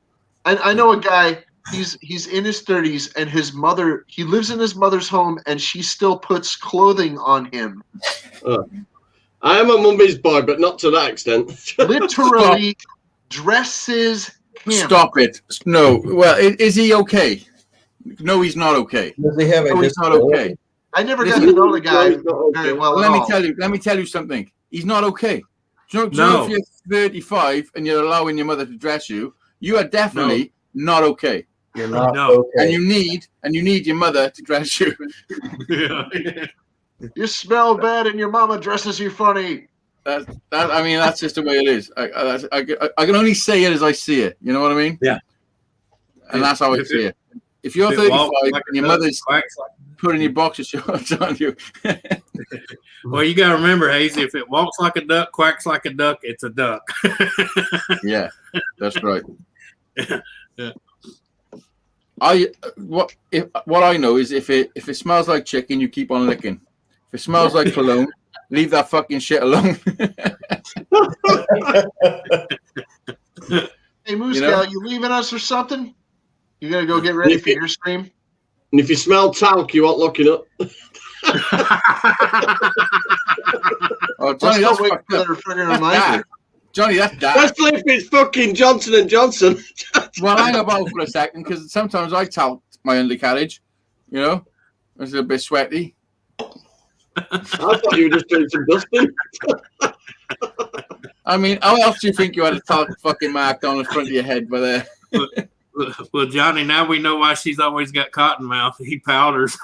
I know a guy. He's in his 30s, and he lives in his mother's home, and she still puts clothing on him. I am a mummy's boy, but not to that extent. Literally dresses him. Stop it. No. Well, is he okay? No, he's not okay. Does he have a No, he's not okay. I never got to know the guy very well at Let me all. tell you something. He's not okay. Do you know No. if you're 35 and you're allowing your mother to dress you, you are definitely not okay. You're not No. okay. And you need your mother to dress you. Yeah. You smell bad and your mama dresses you funny. That's just the way it is. I can only say it as I see it. You know what I mean? Yeah. And that's how I see it. If you're 35 and your mother's putting your boxer shorts on you. Well, you got to remember, Hazy, if it walks like a duck, quacks like a duck, it's a duck. Yeah, that's right. Yeah. What I know is if it smells like chicken, you keep on licking. If it smells like cologne, leave that fucking shit alone. Hey, Moose Gal, you leaving us or something? You gotta go get ready for your stream? And if you smell talc, you aren't looking up. Oh, Johnny, that's fucked up. Reminder. Johnny, that's dark. Especially if it's fucking Johnson & Johnson. Well, hang about for a second, because sometimes I talc my undercarriage. You know? It's a bit sweaty. I thought you were just doing some dusting. I mean, how else do you think you had a talc fucking mark on the front of your head by there? Well, Johnny, now we know why she's always got cotton mouth. He powders.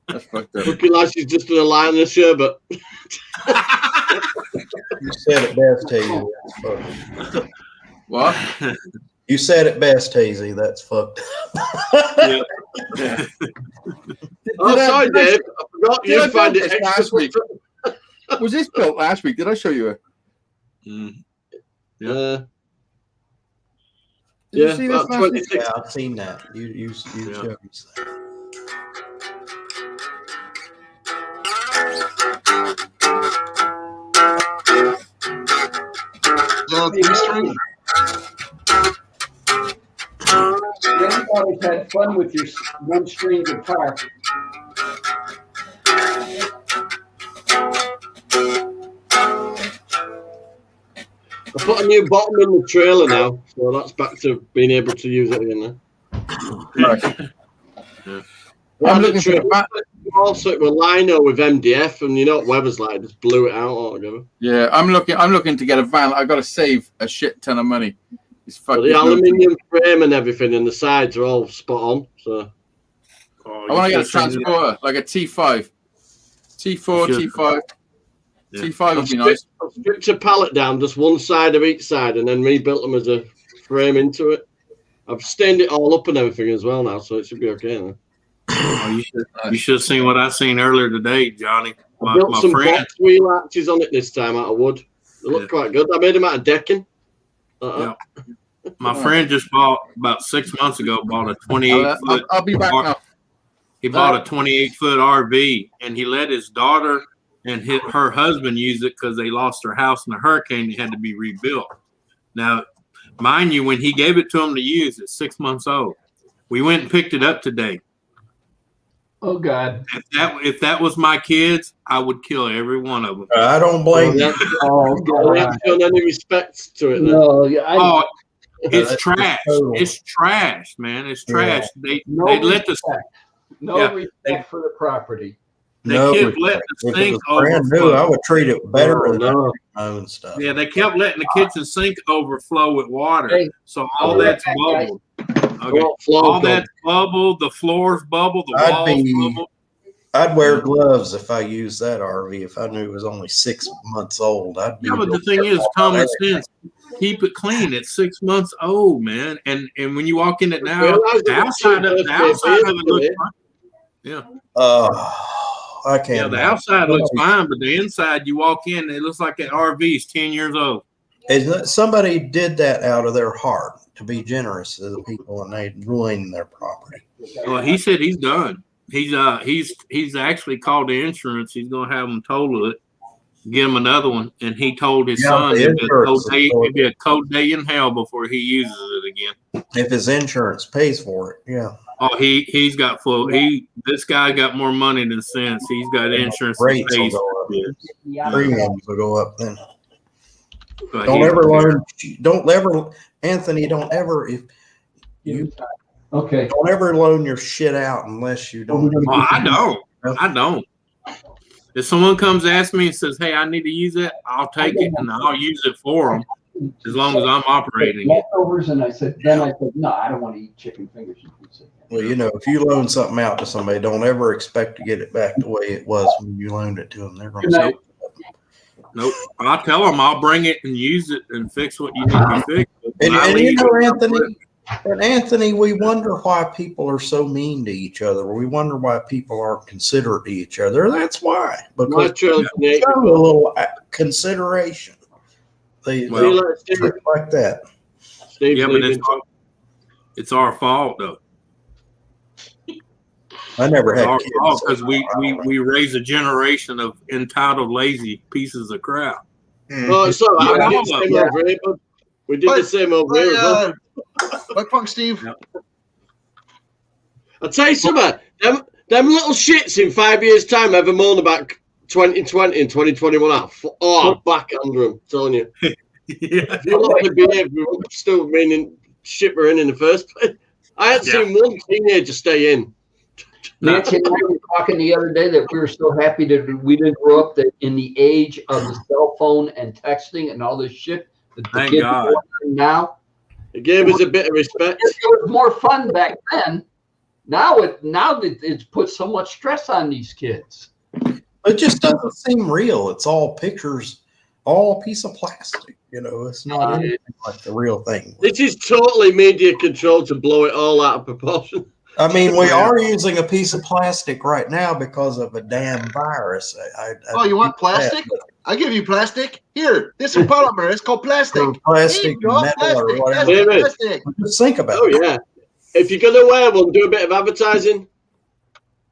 That's fucked up. Looking like she's just in a line of sherbet. You said it best, Hazy. That's fucked. What? You said it best, Hazy. That's fucked. Yeah. Oh, sorry, Dave. I forgot you find it last extra. week. Was this built last week? Did I show you it? Mm. Yeah. Did you see this about last week? 26. Yeah, I've seen that. You showed me that. You always had fun with your one-string guitar. I put a new bottom in the trailer now, so that's back to being able to use it again now. I'm looking for the back. Also, it was lino with MDF, and you know what weather's like, just blew it out altogether. Yeah, I'm looking to get a van. I got to save a shit ton of money. It's But fucking. the aluminium frame and everything, and the sides are all spot on. So Oh, I want to you get a should send me transporter, like a T5, T4, You should. T5. Yeah. T5 would be nice. I've stripped a pallet down, just one side of each side, and then rebuilt them as a frame into it. I've stained it all up and everything as well now, so it should be okay now. Oh, you should have seen what I seen earlier today, Johnny. I built My some friend. box wheel arches on it this time out of wood. They look quite good. I made them out of decking. Yeah. My friend just bought about 6 months ago. Bought a 28-foot. I'll be back now. He bought a 28-foot RV, and he let his daughter and her husband use it because they lost their house in a hurricane. It had to be rebuilt. Now, mind you, when he gave it to them to use, it's 6 months old. We went and picked it up today. Oh God! If that was my kids, I would kill every one of them. I don't blame you. Oh I haven't shown any respect to it. Then. No, yeah, Oh, it's that's trash. total. It's trash, man. It's trash. Yeah. They let the respect. No Yeah. respect for the property. they No, kept letting the if it sink was brand new, I overflow. would treat it better than no. my own stuff. Yeah, they kept letting the kitchen sink overflow with water. Hey, So I'll all be right that's back, guys. bubbled. Okay. Well, flow All good. that's bubbled. The floors bubbled. The I'd walls be- bubbled. I'd wear gloves if I used that RV. If I knew it was only 6 months old, I'd be. Yeah, but the real thing is, careful common about sense. Keep it clean. It's 6 months old, man. And when you walk in it now, Realize the it was outside of cheap the outside of it looks yesterday. fine. Yeah. I can't. Yeah, the outside looks fine, but the inside, you walk in, it looks like that RV is 10 years old. Somebody did that out of their heart to be generous to the people, and they ruined their property. Well, he said he's done. He's actually called the insurance. He's gonna have them total it, get him another one, and he told his Yeah, son the it'd be insurance is it'd be a cold day in hell before he uses it again. If his insurance pays for it, yeah. Oh, he's got full. This guy got more money than sense. He's got insurance. Rates will Space. go up. Yeah. Premiums will go up then. But Don't he ever care. learn. Don't ever, Anthony. Don't ever Okay. don't ever loan your shit out unless you don't. Oh, I don't. If someone comes ask me and says, "Hey, I need to use it," I'll take it and I'll use it for them as long as I'm operating it. Leftovers, and I said, no, I don't want to eat chicken fingers. Well, if you loan something out to somebody, don't ever expect to get it back the way it was when you loaned it to them. They're going to say, Nope. I'll tell them I'll bring it and use it and fix what you need to fix. Anthony, we wonder why people are so mean to each other. We wonder why people aren't considerate to each other. That's why. Because show a little consideration. They like that. Steve, yeah, but it's our fault, though. I never had kids. Because we raise a generation of entitled, lazy pieces of crap. Oh, so we did the same over here. What punk, Steve? I'll tell you something. Them little shits in 5 years' time ever moan about 2020 and 2021. I'm back under them, telling you. If you look at behavior, we're still meaning shit we're in the first place. I hadn't seen one teenager stay in. Nancy and I were talking the other day that we were so happy that we didn't grow up in the age of the cell phone and texting and all this shit that the kids are doing now. It gave us a bit of respect. It was more fun back then. Now it's put so much stress on these kids. It just doesn't seem real. It's all pictures, all a piece of plastic. It's not anything like the real thing. This is totally media control to blow it all out of proportion. I mean, we are using a piece of plastic right now because of a damn virus. You want plastic? I give you plastic. Here, this is polymer. It's called plastic. Plastic, metal, or whatever. Plastic. Just think about it. Oh, yeah. If you're going to wear one, do a bit of advertising.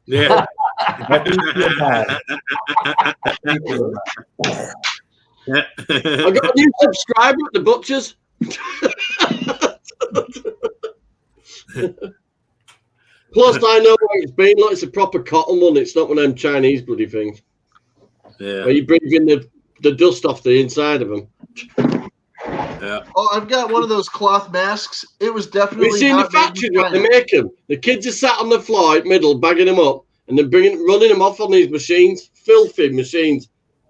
Yeah. I got a new subscriber at the butcher's. Plus, I know what it's been. Look, it's a proper cotton one. It's not one of them Chinese bloody things. Yeah. Where you bring in the dust off the inside of them. Yeah. Oh, I've got one of those cloth masks. It was definitely. We've seen the factory where they make them. The kids are sat on the floor in the middle, bagging them up, and they're running them off on these machines, filthy machines.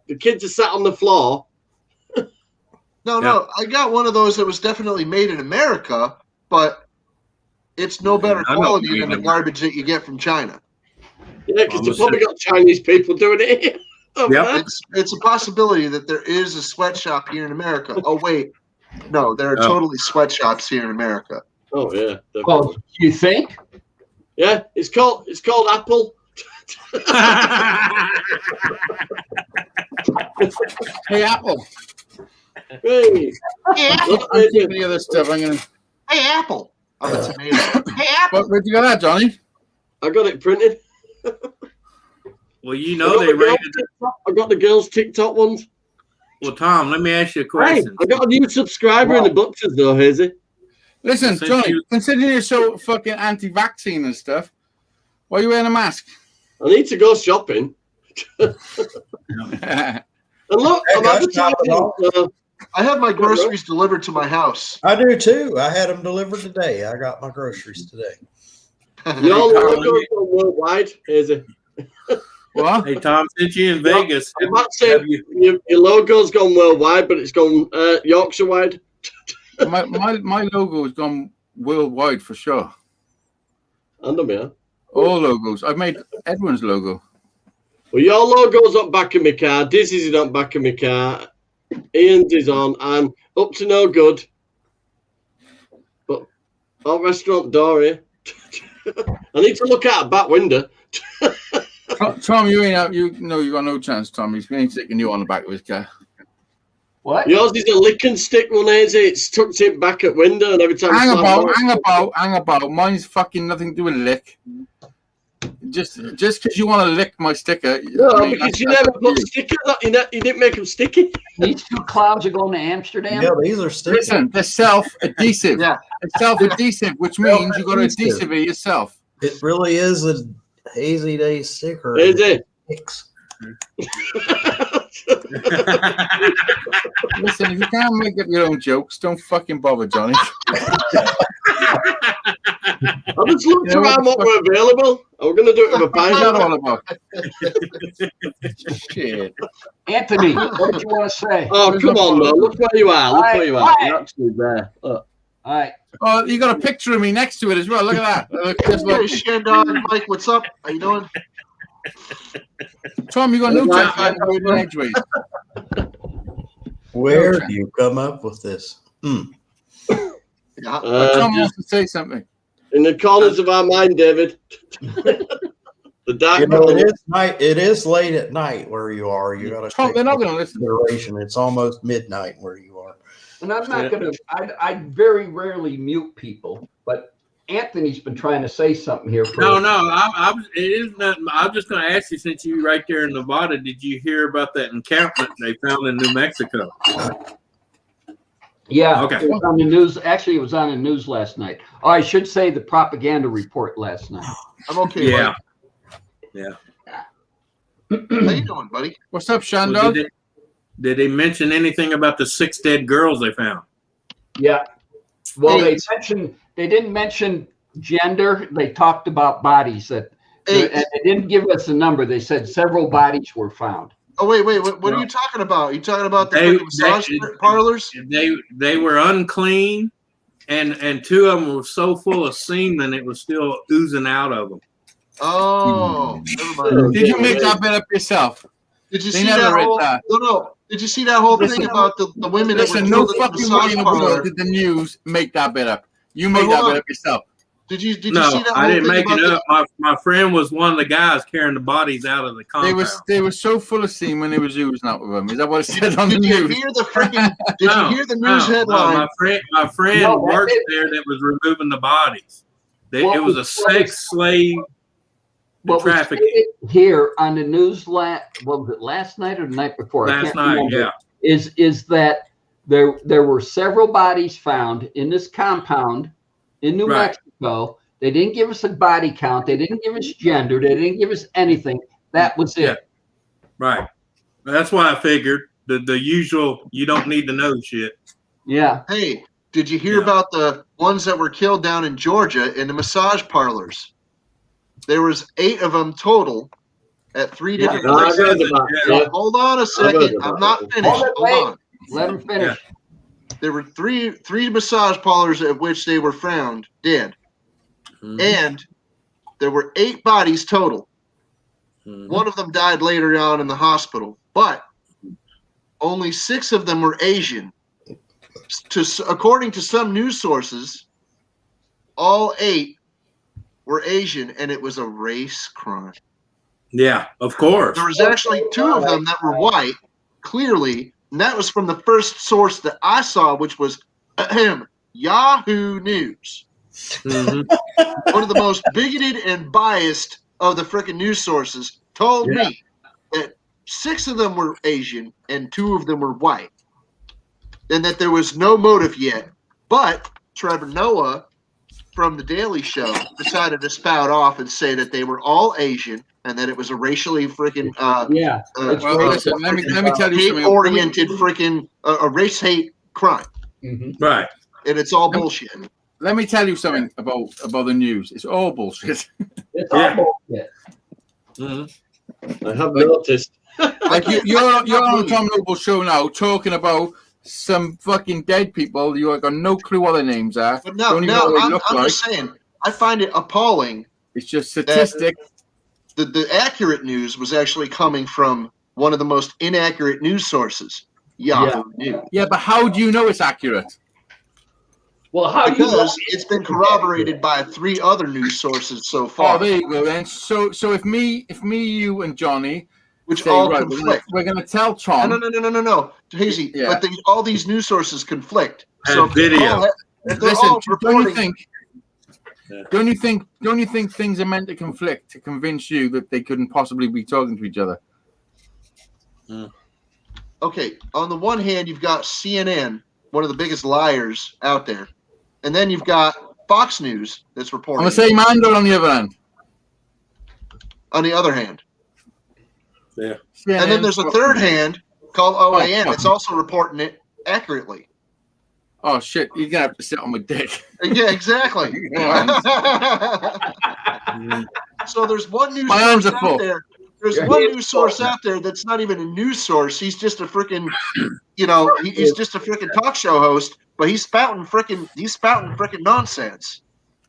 The kids are sat on the floor. No, I got one of those that was definitely made in America, but it's no better quality than the garbage that you get from China. Yeah, because they've probably got Chinese people doing it here. It's a possibility that there is a sweatshop here in America. Oh, wait. No, there are totally sweatshops here in America. Oh, yeah. Definitely. Oh, you think? Yeah, it's called Apple. Hey, Apple. Hey. I'm taking the other stuff. Hey, Apple. I'm a tomato. Hey, Apple. Where'd you get that, Johnny? I got it printed. Well, they rated it. I got the girls' TikTok ones. Well, Tom, let me ask you a question. I got a new subscriber in the butchers, though, Hazy. Listen, Johnny, considering you're so fucking anti-vaccine and stuff, why are you wearing a mask? I need to go shopping. And look, I'm advertising. I have my groceries delivered to my house. I do too. I had them delivered today. I got my groceries today. Your logo's gone worldwide, Hazy. What? Hey, Tom, since you're in Vegas, your logo's gone worldwide, but it's gone Yorkshire wide. my logo has gone worldwide for sure. And man. All logos. I've made Edwin's logo. Well, your logo's up back of my car. Dizzy's is up back of my car. Ian's is on, and up to no good. But our restaurant door here. I need to look out a back window. Tom, you ain't you got no chance, Tom. He's been sticking you on the back of his car. What? Yours is a lick and stick one, is it? It's tucked in back at window, and every time hang about. Mine's fucking nothing to do with lick. Just because you want to lick my sticker. No, because you never put stickers on. You didn't make them sticky. These two clouds are going to Amsterdam. Yeah, these are stickers. Listen, they're self-adhesive. Yeah. It's self-adhesive, which means you got to adhesive it yourself. It really is a Hazy Day sticker. Is it? Listen, if you can't make up your own jokes, don't fucking bother, Johnny. I just looked around what were available. I'm going to do it with a What's that pint. all about? Shit. Anthony, what did you want to say? Oh, come on, man. Look where you are. Look where you are. Right. You're actually there. Look. All right. Oh, you got a picture of me next to it as well. Look at that. Look, just Hey, like, Shandog, Mike, what's up? How you doing? Tom, you got no check in edgeways. Where do you come up with this? Yeah. Tom wants to say something. In the corners of our mind, David. The dark. You know, it is night. It is late at night where you are. You got to Tom, take they're not going to listen. consideration. It's almost midnight where you are. And I'm not going to, I very rarely mute people, but Anthony's been trying to say something here. No. It is nothing. I'm just going to ask you, since you're right there in Nevada, did you hear about that encampment they found in New Mexico? Yeah. Okay. It was on the news. Actually, it was on the news last night. Oh, I should say the propaganda report last night. I'm okay. Yeah. Mike. How you doing, buddy? What's up, Well, Shandog? did they mention anything about the 6 dead girls they found? Yeah. Well, Hey. they didn't mention gender. They talked about bodies and Hey. they didn't give us a number. They said several bodies were found. Oh wait. What are you talking about? Are you talking about the They- freaking massage parlors? They were unclean, and 2 of them were so full of semen it was still oozing out of them. Oh, never mind. Did you make that bit up yourself? Did you They see never that read whole? that. No. Did you see that whole Listen. thing about the women that Listen, were no killed at the fucking way massage in the parlor? world did the news make that bit up. You But made that hold bit on. up yourself. Did you see No, that whole I didn't thing make about it up. My friend was one of the guys carrying the bodies out of the compound. They were so full of semen, they was oozing out of them. Is that what it said on the Did you news? hear the freaking? Did you hear the news headline? My friend No, that worked is- there that was removing the bodies. What It was a was- sex slave What was trafficking. stated here on the news what was it, last night or the night before? I Last can't night, remember. yeah. Is that there were several bodies found in this compound in New Right. Mexico. They didn't give us a body count. They didn't give us gender. They didn't give us anything. That was it. Yeah. Right. That's why I figured the usual you don't need to know shit. Yeah. Hey, did you hear Yeah. about the ones that were killed down in Georgia in the massage parlors? There was 8 of them total at 3 Yeah. different No, I places. heard about Yeah. yeah. Hold on a heard second. about I'm not that. finished. Hold it, Hold wait. on. Let them finish. There were three massage parlors at which they were found dead, Mhm. and there were 8 bodies total. Mhm. One of them died later on in the hospital, but only 6 of them were Asian. According to some news sources, all 8 were Asian, and it was a race crime. Yeah, of course. There was actually 2 of them that were white, clearly, and that was from the first source that I saw, which was Yahoo News. Mhm. One of the most bigoted and biased of the frickin' news sources told me that 6 of them were Asian and 2 of them were white, and that there was no motive yet. But Trevor Noah from The Daily Show decided to spout off and say that they were all Asian and that it was a racially freaking Yeah. It's Well, race- listen, let me tell you something. hate-oriented freaking a race hate crime, Mhm. Right. and it's all bullshit. Let me tell you something about the news. It's all bullshit. It's all Yeah. bullshit. Mhm. I have noticed. Like you're on the Tom Noble show now, talking about some fucking dead people. You got no clue what their names are. But Don't even know what they I'm look like. just saying, I find it appalling. It's just statistics. The accurate news was actually coming from one of the most inaccurate news sources, Yahoo News. Yeah, but how do you know it's accurate? Well, how do you know? Because it's been corroborated by 3 other news sources so Oh, far, there you go then. So if me, you, and Johnny which say, all right, conflict. we're gonna tell Tom. No, Hazy. Yeah. But all these news sources conflict. And So if they're video. all- if they're Listen, all don't you reporting, think? Yeah. Don't you think things are meant to conflict to convince you that they couldn't possibly be talking to each other? okay, on the one hand, you've got CNN, one of the biggest liars out there, and then you've got Fox News that's reporting. On the same hand or on the other hand? On the other hand. Yeah. And then there's a third hand called OAN. It's also reporting it accurately. Oh, shit. You're going to have to sit on my dick. Yeah, exactly. So there's one news My source hands are out full. there. There's one news source out there that's not even a news source. He's just a freaking, he's just a freaking talk show host, but he's spouting freaking nonsense.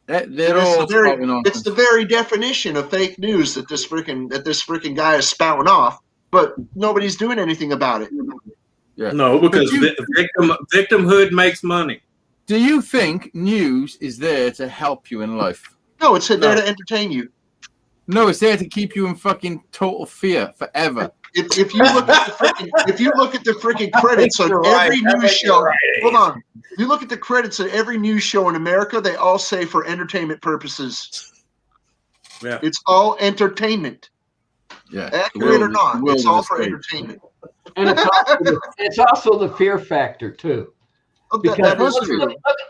It's the very definition of fake news that this freaking guy is spouting off, but nobody's doing anything about it. Yeah. No, because victimhood makes money. Do you think news is there to help you in life? No, it's there to entertain you. No, it's there to keep you in fucking total fear forever. If you look at the freaking credits on every news show, hold on. If you look at the credits of every news show in America, they all say for entertainment purposes. Yeah, it's all entertainment. Yeah, accurate or not, it's all for entertainment. And it's also the fear factor too. Because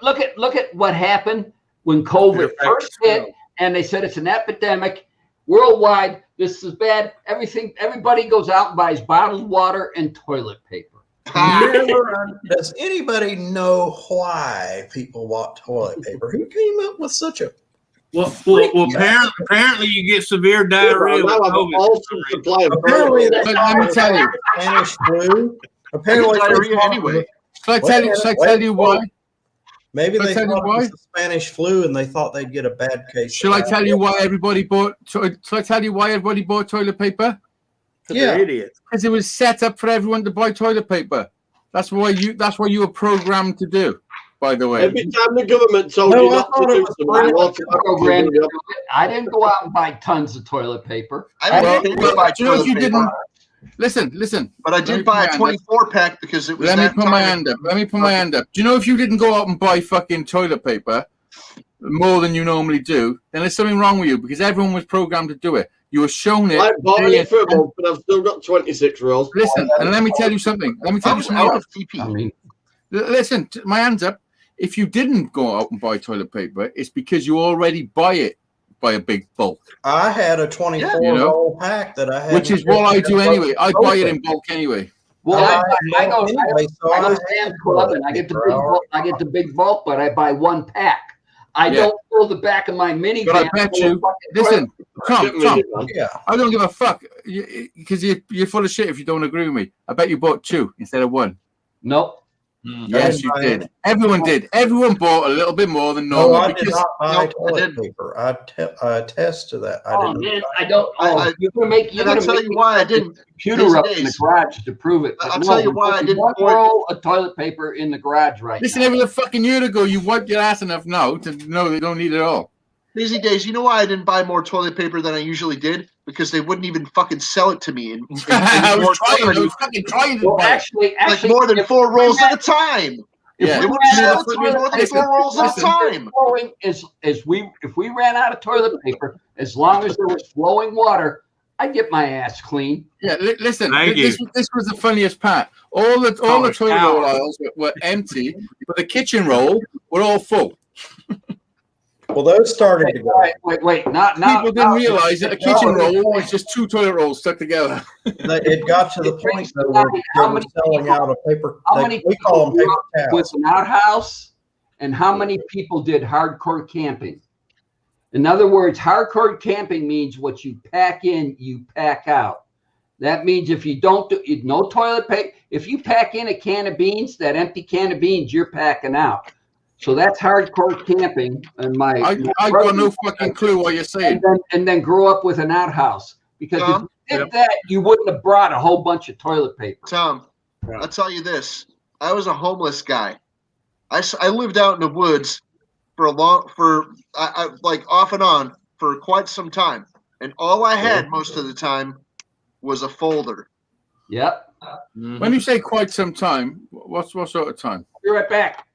look at what happened when COVID first hit, and they said it's an epidemic worldwide. This is bad. Everybody goes out and buys bottled water and toilet paper. Does anybody know why people bought toilet paper? Who came up with such a Well, apparently you get severe diarrhea with COVID. Apparently, let me tell you, Spanish flu. Apparently, diarrhea anyway. Should I tell you why? Maybe they thought it was the Spanish flu and they thought they'd get a bad case. Shall I tell you why everybody bought? Shall I tell you why everybody bought toilet paper? Yeah, idiots. Because it was set up for everyone to buy toilet paper. That's what you were programmed to do. By the way, every time the government told you not to do something, I didn't go out and buy tons of toilet paper. Listen. But I did buy a 24-pack because it was. Let me put my hand up. Do you know if you didn't go out and buy fucking toilet paper more than you normally do, then there's something wrong with you because everyone was programmed to do it. You were shown it. I bought it for a month, but I've still got 26 rolls. Listen, and let me tell you something. Listen, my hands up. If you didn't go out and buy toilet paper, it's because you already buy it by a big bulk. I had a 24-roll pack that I had. Which is what I do anyway. I buy it in bulk anyway. Well, I go to Sam's Club and I get the big bulk, but I buy one pack. I don't fill the back of my minivan. But I bet you, listen, Tom, I don't give a fuck because you're full of shit if you don't agree with me. I bet you bought 2 instead of 1. Nope. Yes, you did. Everyone did. Everyone bought a little bit more than normal. I did not buy toilet paper. I attest to that. I don't. You're gonna make. I'll tell you why I didn't. Computer up in the garage to prove it. I'll tell you why I didn't. One roll of toilet paper in the garage right now. It was a fucking year ago. You wiped your ass enough now to know they don't need it all. Easy days. You know why I didn't buy more toilet paper than I usually did? Because they wouldn't even fucking sell it to me. I was fucking trying to buy actually, like more than 4 rolls at a time. Yeah. They wouldn't sell it to me more than 4 rolls at a time. If we ran out of toilet paper, as long as there was flowing water, I'd get my ass clean. Yeah, listen. This was the funniest part. All the toilet roll aisles were empty, but the kitchen roll were all full. Well, those started to go. Wait. People didn't realize that a kitchen roll was just 2 toilet rolls stuck together. It got to the point where they were selling out of paper. We call them paper towels. With an outhouse, and how many people did hardcore camping? In other words, hardcore camping means what you pack in, you pack out. That means if you don't do no toilet paper, if you pack in a can of beans, that empty can of beans, you're packing out. So that's hardcore camping. And I got no fucking clue what you're saying. And then grow up with an outhouse. Because if you did that, you wouldn't have brought a whole bunch of toilet paper. Tom, I'll tell you this. I was a homeless guy. I lived out in the woods like off and on for quite some time. And all I had most of the time was a folder. Yep. When you say quite some time, what sort of time? Be right back.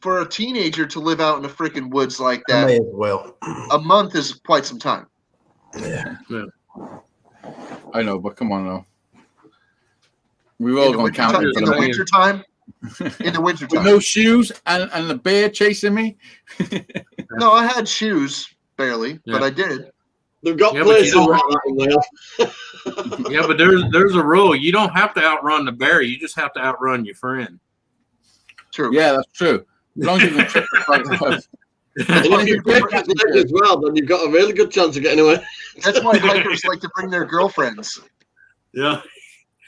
For a teenager to live out in the freaking woods like that, may as well. A month is quite some time. Yeah. I know, but come on now. We've all gone camping in the winter time. in the wintertime. With no shoes and the bear chasing me. No, I had shoes barely, but I did. They've got places like that in there. Yeah, but there's a rule. You don't have to outrun the bear. You just have to outrun your friend. True. Yeah, that's true. As long as you can trip the If you break his leg as well, then you've got a really good chance of getting away. That's why hikers like to bring their girlfriends. Yeah.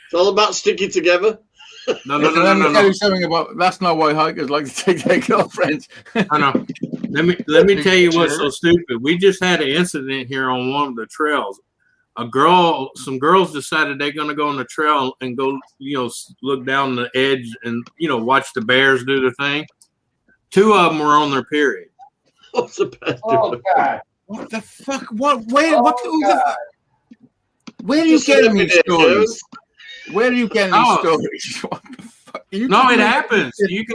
It's all about sticking together. No. Tell you something about that's not why hikers like to take their girlfriends. I know. Let me tell you what's so stupid. We just had an incident here on one of the trails. Some girls decided they're going to go on the trail and go, look down the edge and, watch the bears do their thing. 2 of them were on their period. What's the best? Oh God! What the fuck? Where do you get these stories? Where do you get these stories? What the fuck? No, it happens. You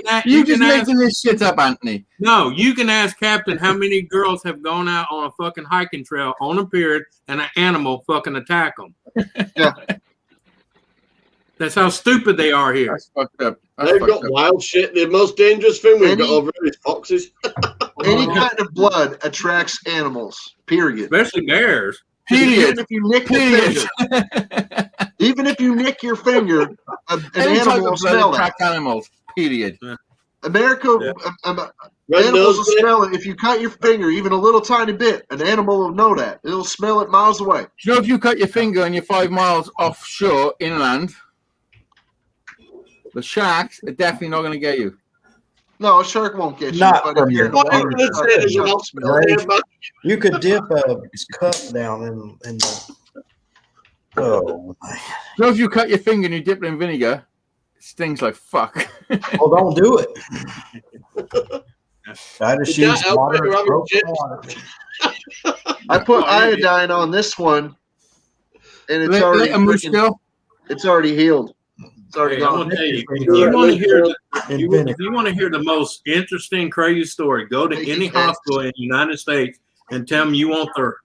just making this shit up, Anthony. No, you can ask Captain how many girls have gone out on a fucking hiking trail on a period and an animal fucking attack them. Yeah. That's how stupid they are here. That's fucked up. They've got wild shit. The most dangerous thing we've got over here is foxes. Any kind of blood attracts animals, period. Especially bears. Even if you nick your finger, even if you nick your finger, an animal will smell it. Animals, period. Animals will smell it. If you cut your finger even a little tiny bit, an animal will know that. It'll smell it miles away. You know, if you cut your finger and you're 5 miles offshore, inland, the sharks are definitely not going to get you. No, a shark won't get you. Not but from if you're in your the water, You could dip a cup down in the. Oh. So if you cut your finger and you dip it in vinegar, it stings like fuck. Well, don't do it. I just use water. I put iodine on this one, and it's already healed. It's already gone. If you want to hear the most interesting, crazy story, go to any hospital in the United States and tell them you want their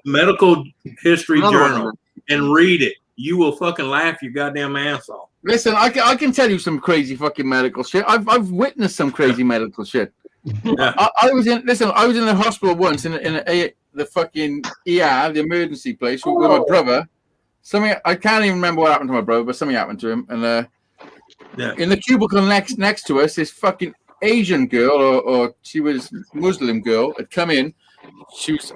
medical history journal and read it. You will fucking laugh your goddamn ass off. Listen, I can tell you some crazy fucking medical shit. I've witnessed some crazy medical shit. Yeah. I was in the hospital once in the fucking ER, the emergency place with my brother. Something I can't even remember what happened to my brother, but something happened to him. And in the cubicle next to us, this fucking Asian girl, or she was Muslim girl, had come in.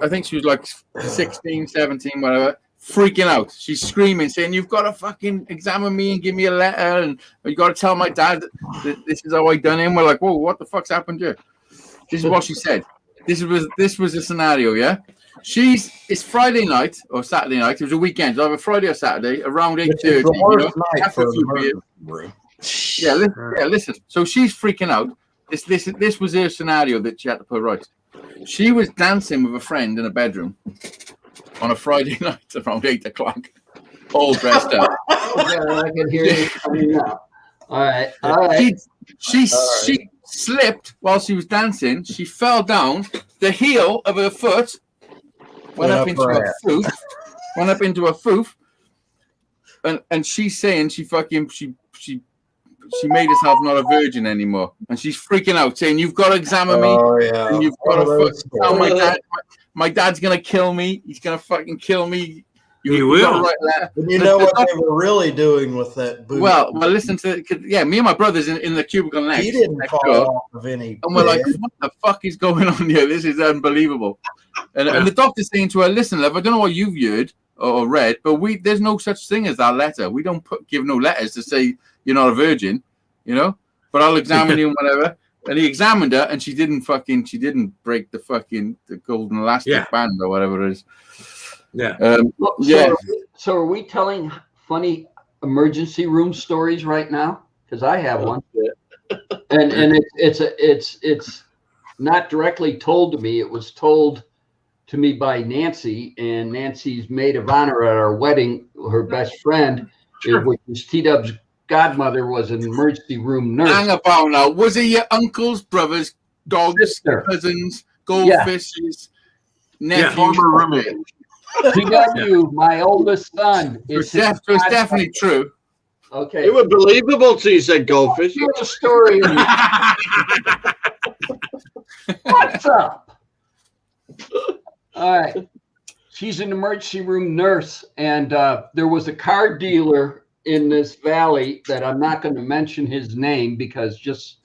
I think she was like 16, 17, whatever, freaking out. She's screaming, saying, "You've got to fucking examine me and give me a letter, and you got to tell my dad that this is how I done him." We're like, "Whoa, what the fuck's happened here?" This is what she said. This was the scenario, yeah? It's Friday night or Saturday night. It was a weekend. So either Friday or Saturday around 8:30. Listen. So she's freaking out. This was her scenario that she had to put right. She was dancing with a friend in a bedroom on a Friday night around 8 o'clock, all dressed up. I can hear you coming now. All right. She slipped while she was dancing. She fell down. The heel of her foot went up into her foof. And she's saying she made herself not a virgin anymore, and she's freaking out, saying, "You've got to examine me, and you've got to tell my dad. My dad's gonna kill me. He's gonna fucking kill me." He will. And you know what they were really doing with that booty? Well, listen to me and my brother's in the cubicle next. He didn't fall off of any. And we're like, "What the fuck is going on here? This is unbelievable." And the doctor's saying to her, "Listen, love, I don't know what you've heard or read, but there's no such thing as that letter. We don't give no letters to say you're not a virgin, But I'll examine you and whatever." And he examined her, and she didn't break the golden elastic band or whatever it is. Yeah. So are we telling funny emergency room stories right now? Because I have one, and it's not directly told to me. It was told to me by Nancy, and Nancy's maid of honor at our wedding, her best friend, which is T-Dub's godmother, was an emergency room nurse. Hang about now. Was it your uncle's brothers, dogs, sister, cousins, goldfishes, nephews? Former roommate. TW, my oldest son. It's definitely true. Okay. It was believable till you said goldfish. Here's a story. What's up? All right. She's an emergency room nurse, and there was a car dealer in this valley that I'm not going to mention his name because just.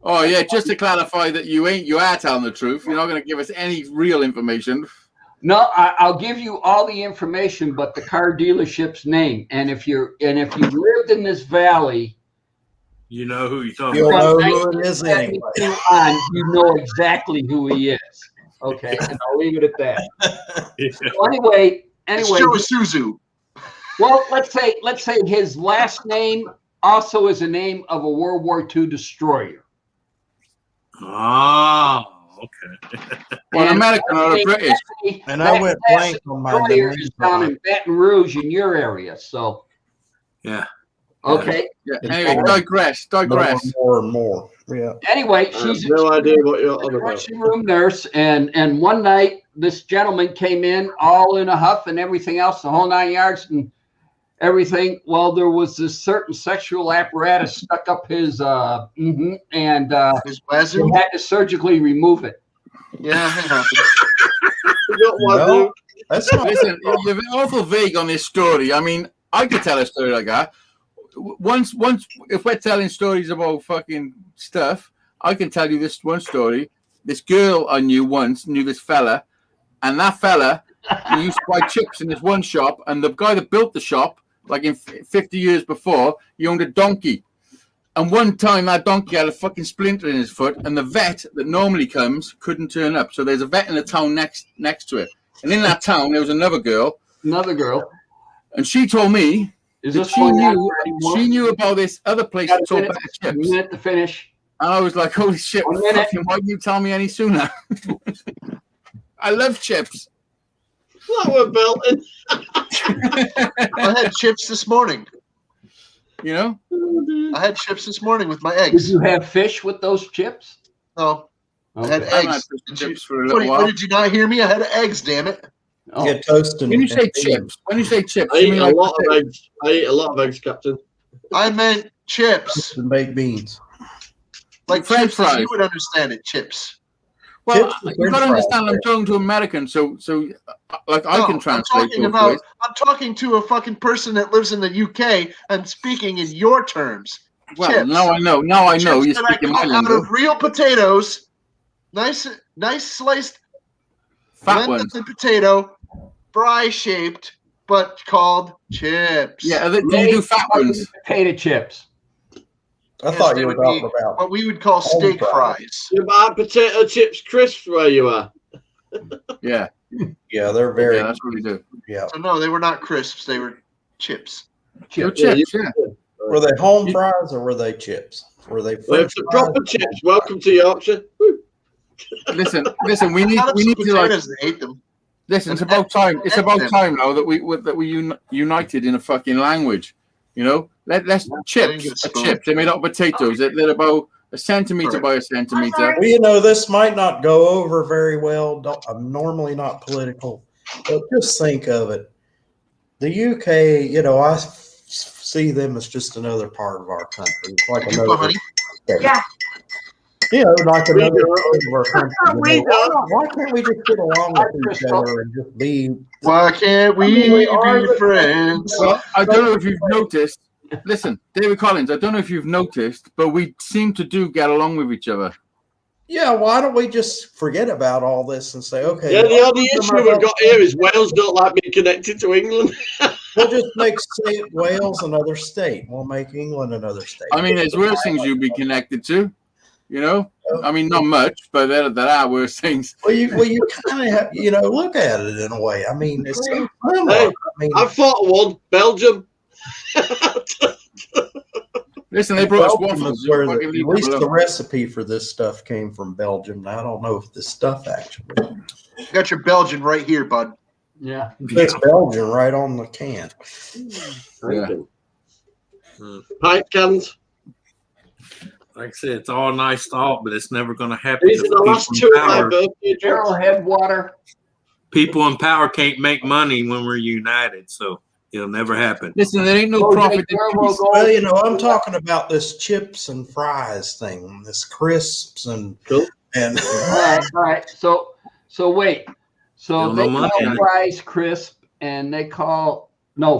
Oh yeah, just to clarify that you are telling the truth. You're not going to give us any real information. No, I'll give you all the information, but the car dealership's name. And if you lived in this valley, you know who you're talking You'll about. know who it is anyway. You know exactly who he is. Okay, and I'll leave it at that. Yeah. So anyway, It's Joe Isuzu. well, let's say his last name also is a name of a World War II destroyer. Oh, okay. Well, an American or a British. And I went blank on my destroyer is down in Baton Rouge in your area, so Yeah. okay. Yeah. Anyway, digress. More and more. Yeah. Anyway, I have she's no idea what you're on an about. emergency room nurse, and one night this gentleman came in all in a huff and everything else, the whole 9 yards and everything. Well, there was this certain sexual apparatus stuck up his and His he wazoo? had to surgically remove it. Yeah, that happens. No, that's not. Listen, you're awful vague on this story. I mean, I could tell a story like that. Once, if we're telling stories about fucking stuff, I can tell you this one story. This girl I knew once knew this fella, and that fella, he used to buy chips in this one shop, and the guy that built the shop, like in 50 years before, he owned a donkey. And one time that donkey had a fucking splinter in his foot, and the vet that normally comes couldn't turn up. So there's a vet in the town next to it. And in that town, there was another girl, and she told me that she knew about this other place that sold better chips. A minute to finish. And I was like, holy shit, fucking, why didn't you tell me any sooner? I love chips. That were belting. I had chips this morning. You know? I had chips this morning with my eggs. Did you have fish with those chips? No, I had Okay. eggs. Chips for a little What while. did you not hear me? I had eggs, damn it. Oh. Get toasted. When you say chips, I you eat mean a like lot of eggs. I eat a lot of eggs, Captain. I meant chips. and baked beans. Like French chips, as fries. you would understand it, chips. Well, Chips and you French got to fries, understand, I'm yeah. talking to Americans, so like I No, can translate. I'm talking to a fucking person that lives in the UK and speaking in your terms. Well, chips. now I know. Now I know. Chips You're that I speaking cut my out lingo. of real potatoes, nice sliced Fat length ones. of the potato, fry shaped, but called chips. Yeah, do you do fat ones? Potato chips. I Yes, thought they you were would be talking about. what we would call steak fries. fries. You buy potato chips crisps where you are. Yeah, Yeah, they're very. yeah, that's what we do. Yeah. So no, they were not crisps. They were chips. Your Chips. chips, yeah. Were they home fries or were they chips? Were they Well, French it's the fries? proper chips. Welcome to Yorkshire. Woo. Listen. We need Out of to like. potatoes and ate them. Listen, it's about time. It's about time now that we united in a fucking language. You know, let's didn't chips. get a spoon. Chips. They're made out of potatoes. They're about a centimeter by a centimeter. Well, you know, this might not go over very well. I'm normally not political, but just think of it. The UK, you know, I see them as just another part of our country. It's like Oh, another honey. state. Yeah. You know, like We another do. part of our country. We You know, why can't we just get along with each other and just be? Why can't we we are be the- friends? Well, I don't know if you've noticed. Listen, David Collins, I don't know if you've noticed, but we seem to get along with each other. Yeah, why don't we just forget about all this and say, okay, Yeah, the only issue we've got here is Wales don't like being connected to England. we'll just make state Wales another state. We'll make England another state. I mean, there's worse things you'd be connected to. You know, I mean, not much, but there are worse things. Well, you kind of have, you know, look at it in a way. I mean, it's so similar. Hey, I mean, I fought one, Belgium. Listen, they brought us Belgium waffles. is where Fucking at leave least them the alone. recipe for this stuff came from Belgium. Now, I don't know if this stuff actually. You got your Belgian right here, bud. Yeah. It's Belgian right on the can. Yeah. Pipe cans. Like I said, it's all nice thought, but it's never going to happen. These are the last two of my birthday drinks. Arrowhead water. People in power can't make money when we're united. So It'll never happen. Listen, there ain't no profit. Well, you know, I'm talking about this chips and fries thing, this crisps and Cool. and. All right. So wait. So Still they no money in call it. fries crisp, and they call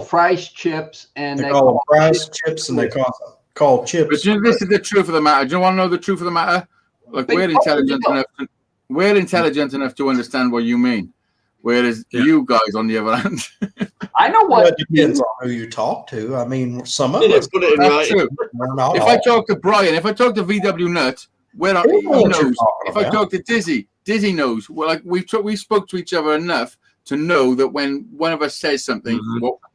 fries chips, and They call them fries chips, and they call But chips. this is the truth of the matter. Do you want to know the truth of the matter? Like we're intelligent enough to understand what you mean, whereas you guys, on the other hand, I know Well, what. it depends on who you talk to. I mean, some of Yeah, us. put it in that's writing. true. We're not If all. I talk to Brian, if I talk to VW Nut, he He knows what you're knows. talking If I about. talk to Dizzy knows. Well, like we spoke to each other enough to know that when one of us says something,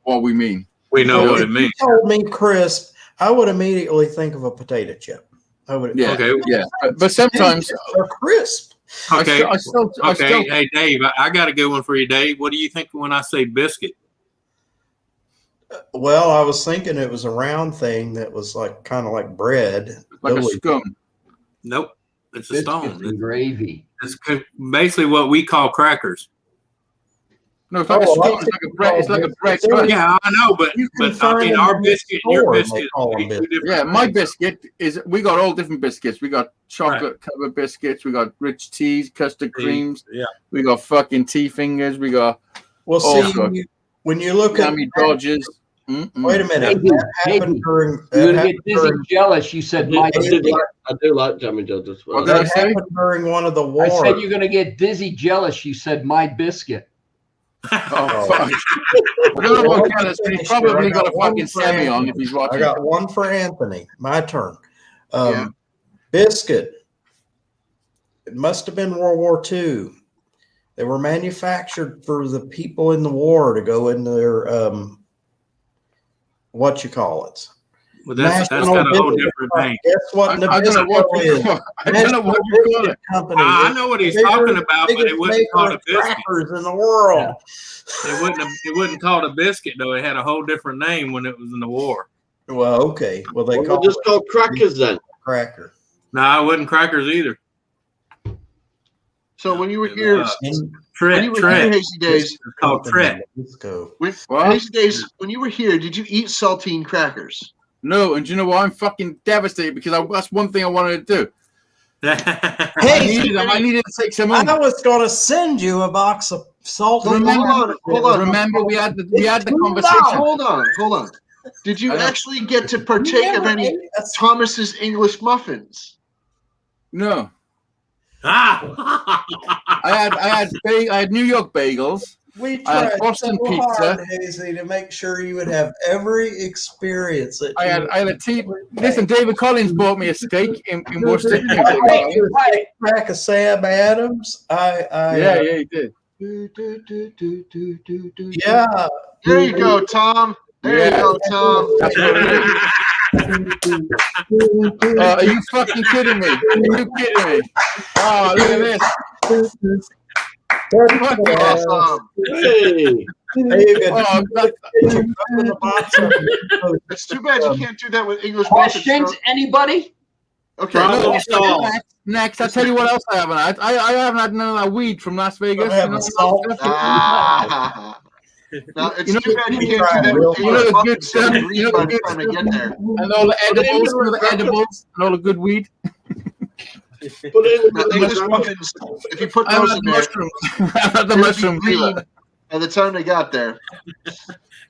what we mean. We know So what if it means. you told me crisp, I would immediately think of a potato chip. I would. Yeah, Okay. yeah. But sometimes they're crisp. Okay. I still Hey, Dave, I got a good one for you, Dave. What do you think when I say biscuit? Well, I was thinking it was a round thing that was like kind of like bread, like a doughy. scum. Nope. It's a Biscuits stone. and gravy. It's basically what we call crackers. No, it's like a Oh, scum. well, It's like a bread. It's like a bread. biscuits. crust. Yeah, I know, but You can I find mean, them our in the biscuit and your store, and biscuit. they call them are two different Yeah, my things. biscuit is. We got all different biscuits. We got chocolate covered biscuits. We got rich teas, custard creams. Yeah. We got fucking tea fingers. We got Well, Oh, see, fuck. when you look at Yummy Dodgers. wait a minute, Hey, that happened hey, during You're that gonna get happened dizzy during, jealous. You said my. I do like Jammy Dodgers. What did I that say? happened during one of the I wars. said you're gonna get dizzy jealous. You said my biscuit. Oh, fuck. I don't know about Kellis, but he's probably got a fucking semi on if he's I watching. got one for Anthony. My turn. Yeah. Biscuit. It must have been World War II. They were manufactured for the people in the war to go in their what you call it. Well, that's got a whole different name. Guess what I don't know what Nabisco you is? call I don't know what you call it. Company. I know what he's talking about, but it wasn't called a biscuit. Crackers in the world. It wasn't called a biscuit though. It had a whole different name when it was in the war. Well, okay. Well, they Well, call just it called crackers then. cracker. No, it wasn't crackers either. So when you were here, when you were here, Tret. Hasty Days, It's called Tret. Let's go. Hasty Days, when you were here, did you eat saltine crackers? No, and do you know what? I'm fucking devastated because that's one thing I wanted to do. I needed to take some I home. was going to send you a box of salt. Hold on. Remember, we had the conversation. Hold on. Did you actually get to partake of any Thomas's English muffins? No, Ah! I had New York bagels. We I had tried Boston so pizza. hard, Hazy, to make sure you would have every experience that I had a tea. Listen, David Collins bought me a steak in Worcester. Crack of Sam Adams. Yeah, he did. Yeah. There you go, Tom. There you go, Tom. That's what it is. Are you fucking kidding me? Are you kidding me? Oh, look at this. Awesome. Hey. Oh, It's too bad you can't do that with English Questions? muffins. Anybody? Okay. Problem solved. Next, I'll tell you what else I haven't had. I haven't had none of that weed from Las Vegas. have a salt. Now, it's You know, too bad you we can't tried do that real with You know English the good muffins. stuff. It'll You know by the the good time I stuff. get there. And all the edibles, and all the good weed. Put it in The the English muffins, if you put I those had in there, mushrooms. I had the they'll be mushrooms. green by the time they got there.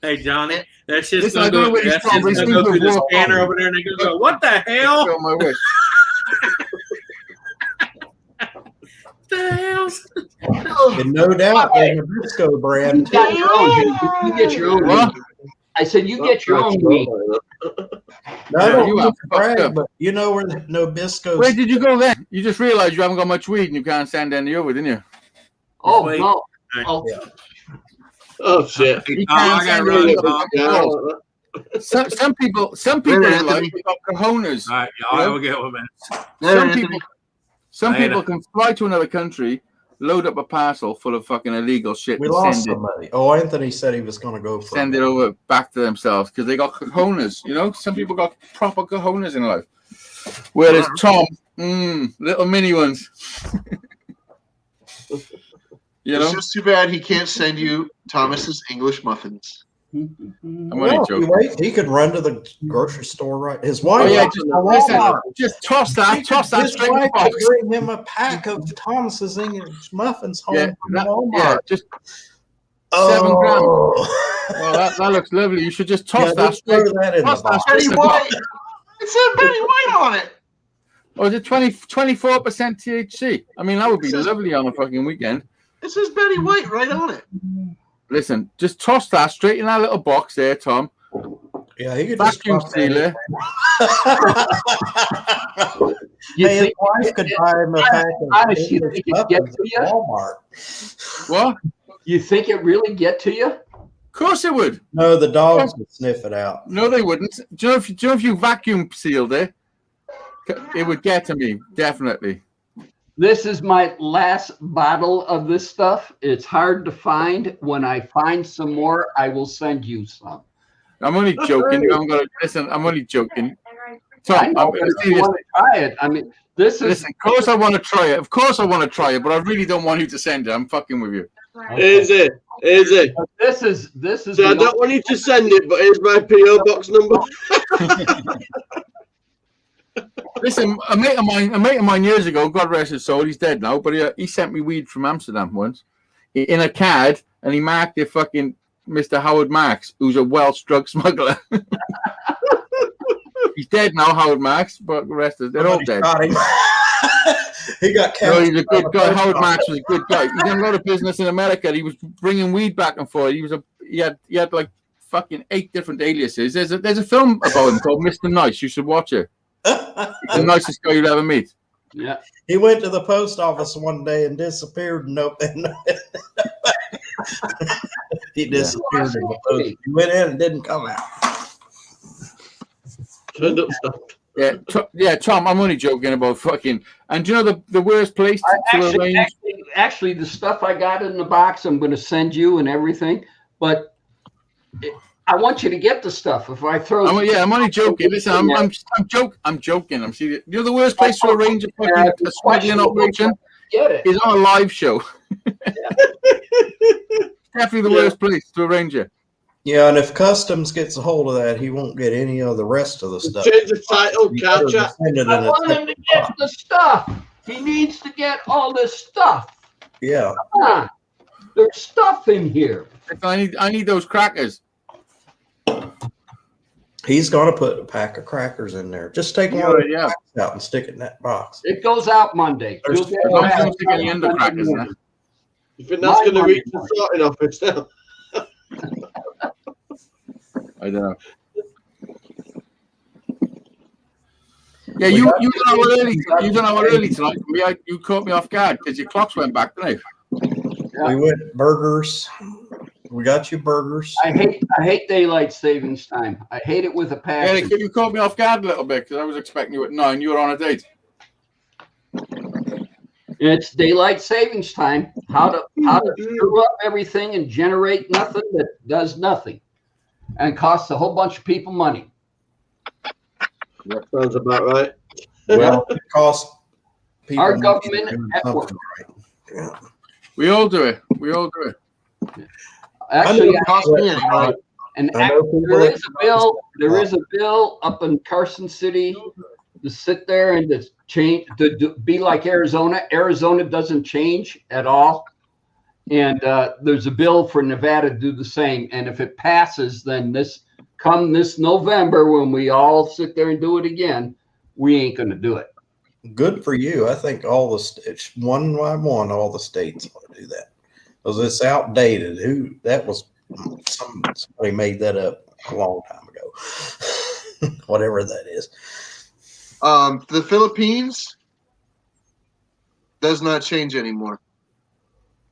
Hey Johnny, that's just Listen, I don't know where he's from, but he's gonna go through the from scanner Wolf. over there, and they go, "What the hell? On my way. the hell?" And no doubt, the Nabisco brand. You got your own. You get your own. What? weed. I said you get your own weed. I don't You mean are to brag, fucked up. but you know where Nabisco's. Where did you go then? You just realized you haven't got much weed and you can't stand any over, didn't you? Oh Wait. no! Oh, Yeah. Oh shit. You I can't got stand run, any Tom. over. Yeah. Some people in life have got cojones. All right, y'all have a good one, man. There, Some Anthony. Some Later. people can fly to another country, load up a parcel full of fucking illegal shit, We and lost send somebody. Oh, Anthony said he was going to go for it over back to themselves because they got cojones. You know, some people got proper cojones in life. Whereas Tom, little mini ones. You It's know, just too bad he can't send you Thomas's English muffins. I'm only joking. Wait, he could run to the grocery store, right? His wife. Oh, yeah, just toss that His straight in the wife box. could bring him a pack of Thomas's English muffins home from Walmart. Yeah, just 7 grams. Oh, that looks lovely. You should just toss that straight. Throw that in the box. Betty White. It said Betty White on it. Oh, is it 24% THC? I mean, that would be lovely on a fucking weekend. It says Betty White right on it. Listen, just toss that straight in that little box there, Tom. Yeah, he could vacuum sealer. His wife could buy him a pack of honestly, you think it get to you? Walmart. What? You think it really get to you? Of course it would. No, the dogs would sniff it out. No, they wouldn't. Do you know if you vacuum sealed it, it would get to me, definitely. This is my last bottle of this stuff. It's hard to find. When I find some more, I will send you some. I'm only joking. Listen, I'm only joking. Tom, I know, if you want to try it. I mean, this is. Listen, of course I want to try it. Of course I want to try it, but I really don't want you to send it. I'm fucking with you. Okay. Is it? This is. So I don't want you to send it, but here's my PO box number. Listen, a mate of mine years ago, God rest his soul, he's dead now, but he sent me weed from Amsterdam once in a card, and he marked it fucking Mr. Howard Marks, who's a Welsh drug smuggler. He's dead now, Howard Marks, but the rest of they're all dead. He got captured. No, he's a good guy. Howard Marks was a good guy. He done a lot of business in America. He was bringing weed back and forth. He had like fucking 8 different aliases. There's a film about him called Mr. Nice. You should watch it. He's the nicest guy you'll ever meet. Yeah. He went to the post office one day and disappeared. He disappeared in the post. He went in and didn't come out. Yeah, Tom, I'm only joking about fucking. And do you know the worst place to arrange? Actually, the stuff I got in the box, I'm going to send you and everything. But I want you to get the stuff. If I throw, I'm only joking. Listen, I'm joking. I'm serious. You know the worst place to arrange a smuggling operation is on a live show. Definitely the worst place to arrange it. Yeah, and if Customs gets a hold of that, he won't get any of the rest of the stuff. Change the title, catcher. I want him to get the stuff. He needs to get all this stuff. Yeah. Come on. There's stuff in here. I need those crackers. He's going to put a pack of crackers in there. Just take one out and stick it in that box. It goes out Monday. You'll get the end of crackers in there. You think that's going to reach the sorting office now? I don't know. Yeah, you done our early tonight. You caught me off guard because your clocks went back, didn't they? Yeah. We went burgers. We got you burgers. I hate daylight savings time. I hate it with a passion. Yeah, you caught me off guard a little bit because I was expecting you at 9. You were on a date. It's daylight savings time. How to screw up everything and generate nothing that does nothing, and costs a whole bunch of people money. That sounds about right. Well, it costs people our government at work. Right. Yeah. We all do it. Actually, there is a bill up in Carson City to sit there and to change to be like Arizona. Arizona doesn't change at all, and there's a bill for Nevada to do the same. And if it passes, then this November, when we all sit there and do it again, we ain't going to do it. Good for you. I think all the states, one by one, all the states want to do that because it's outdated. Somebody made that up a long time ago. Whatever that is. The Philippines does not change anymore.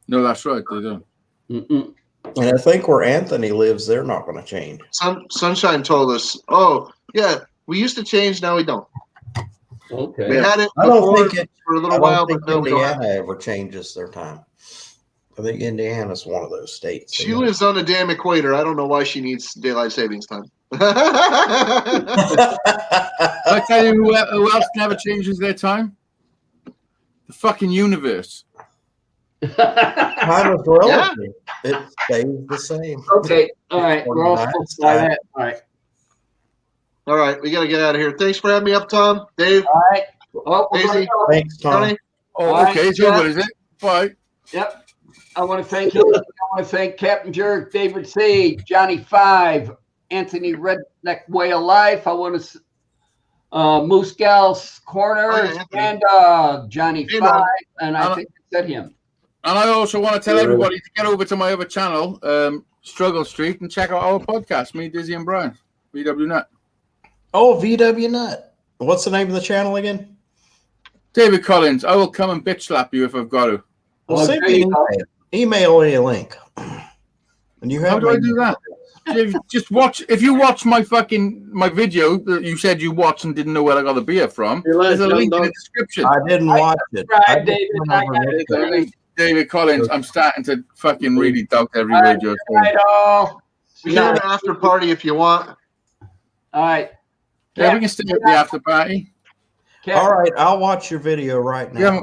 No, that's right. They don't. Mm-mm. And I think where Anthony lives, they're not going to change. Sunshine told us, "Oh, yeah, we used to change. Now we don't." Okay. We had it. I don't think it for a little while, but no, Indiana ever changes their time. I think Indiana's one of those states. She lives on the damn equator. I don't know why she needs daylight savings time. I tell you who else never changes their time? The fucking universe. Time is relative. It stays the same. Okay. All right. We're all supposed to buy that. All right. All right, we got to get out of here. Thanks for having me up, Tom. Dave. All right. Oh, we're Daisy. go. Thanks, Tom. Tony. Oh, All okay. right, It's over, is it? Bye. Yep. I want to thank you. I want to thank Captain Jerk, David Sage, Johnny Five, Anthony Redneck Way of Life. I want to Moose Gal's Corner, and Johnny Five, and I think I said him. And I also want to tell everybody to get over to my other channel, Struggle Street, and check out our podcast, me, Dizzy, and Brian, VW Nut. Oh, VW Nut. What's the name of the channel again? David Collins. I will come and bitch slap you if I've got to. Well, send me an email me a link. And you have How do I do that? Just watch. If you watch my video that you said you watched and didn't know where I got the beer from, there's a link in the description. I didn't watch it. David Collins, I'm starting to fucking really doubt every word you're saying. We can have an after party if you want. All right. Yeah, we can stay at the after party. All right, I'll watch your video right now. Yeah,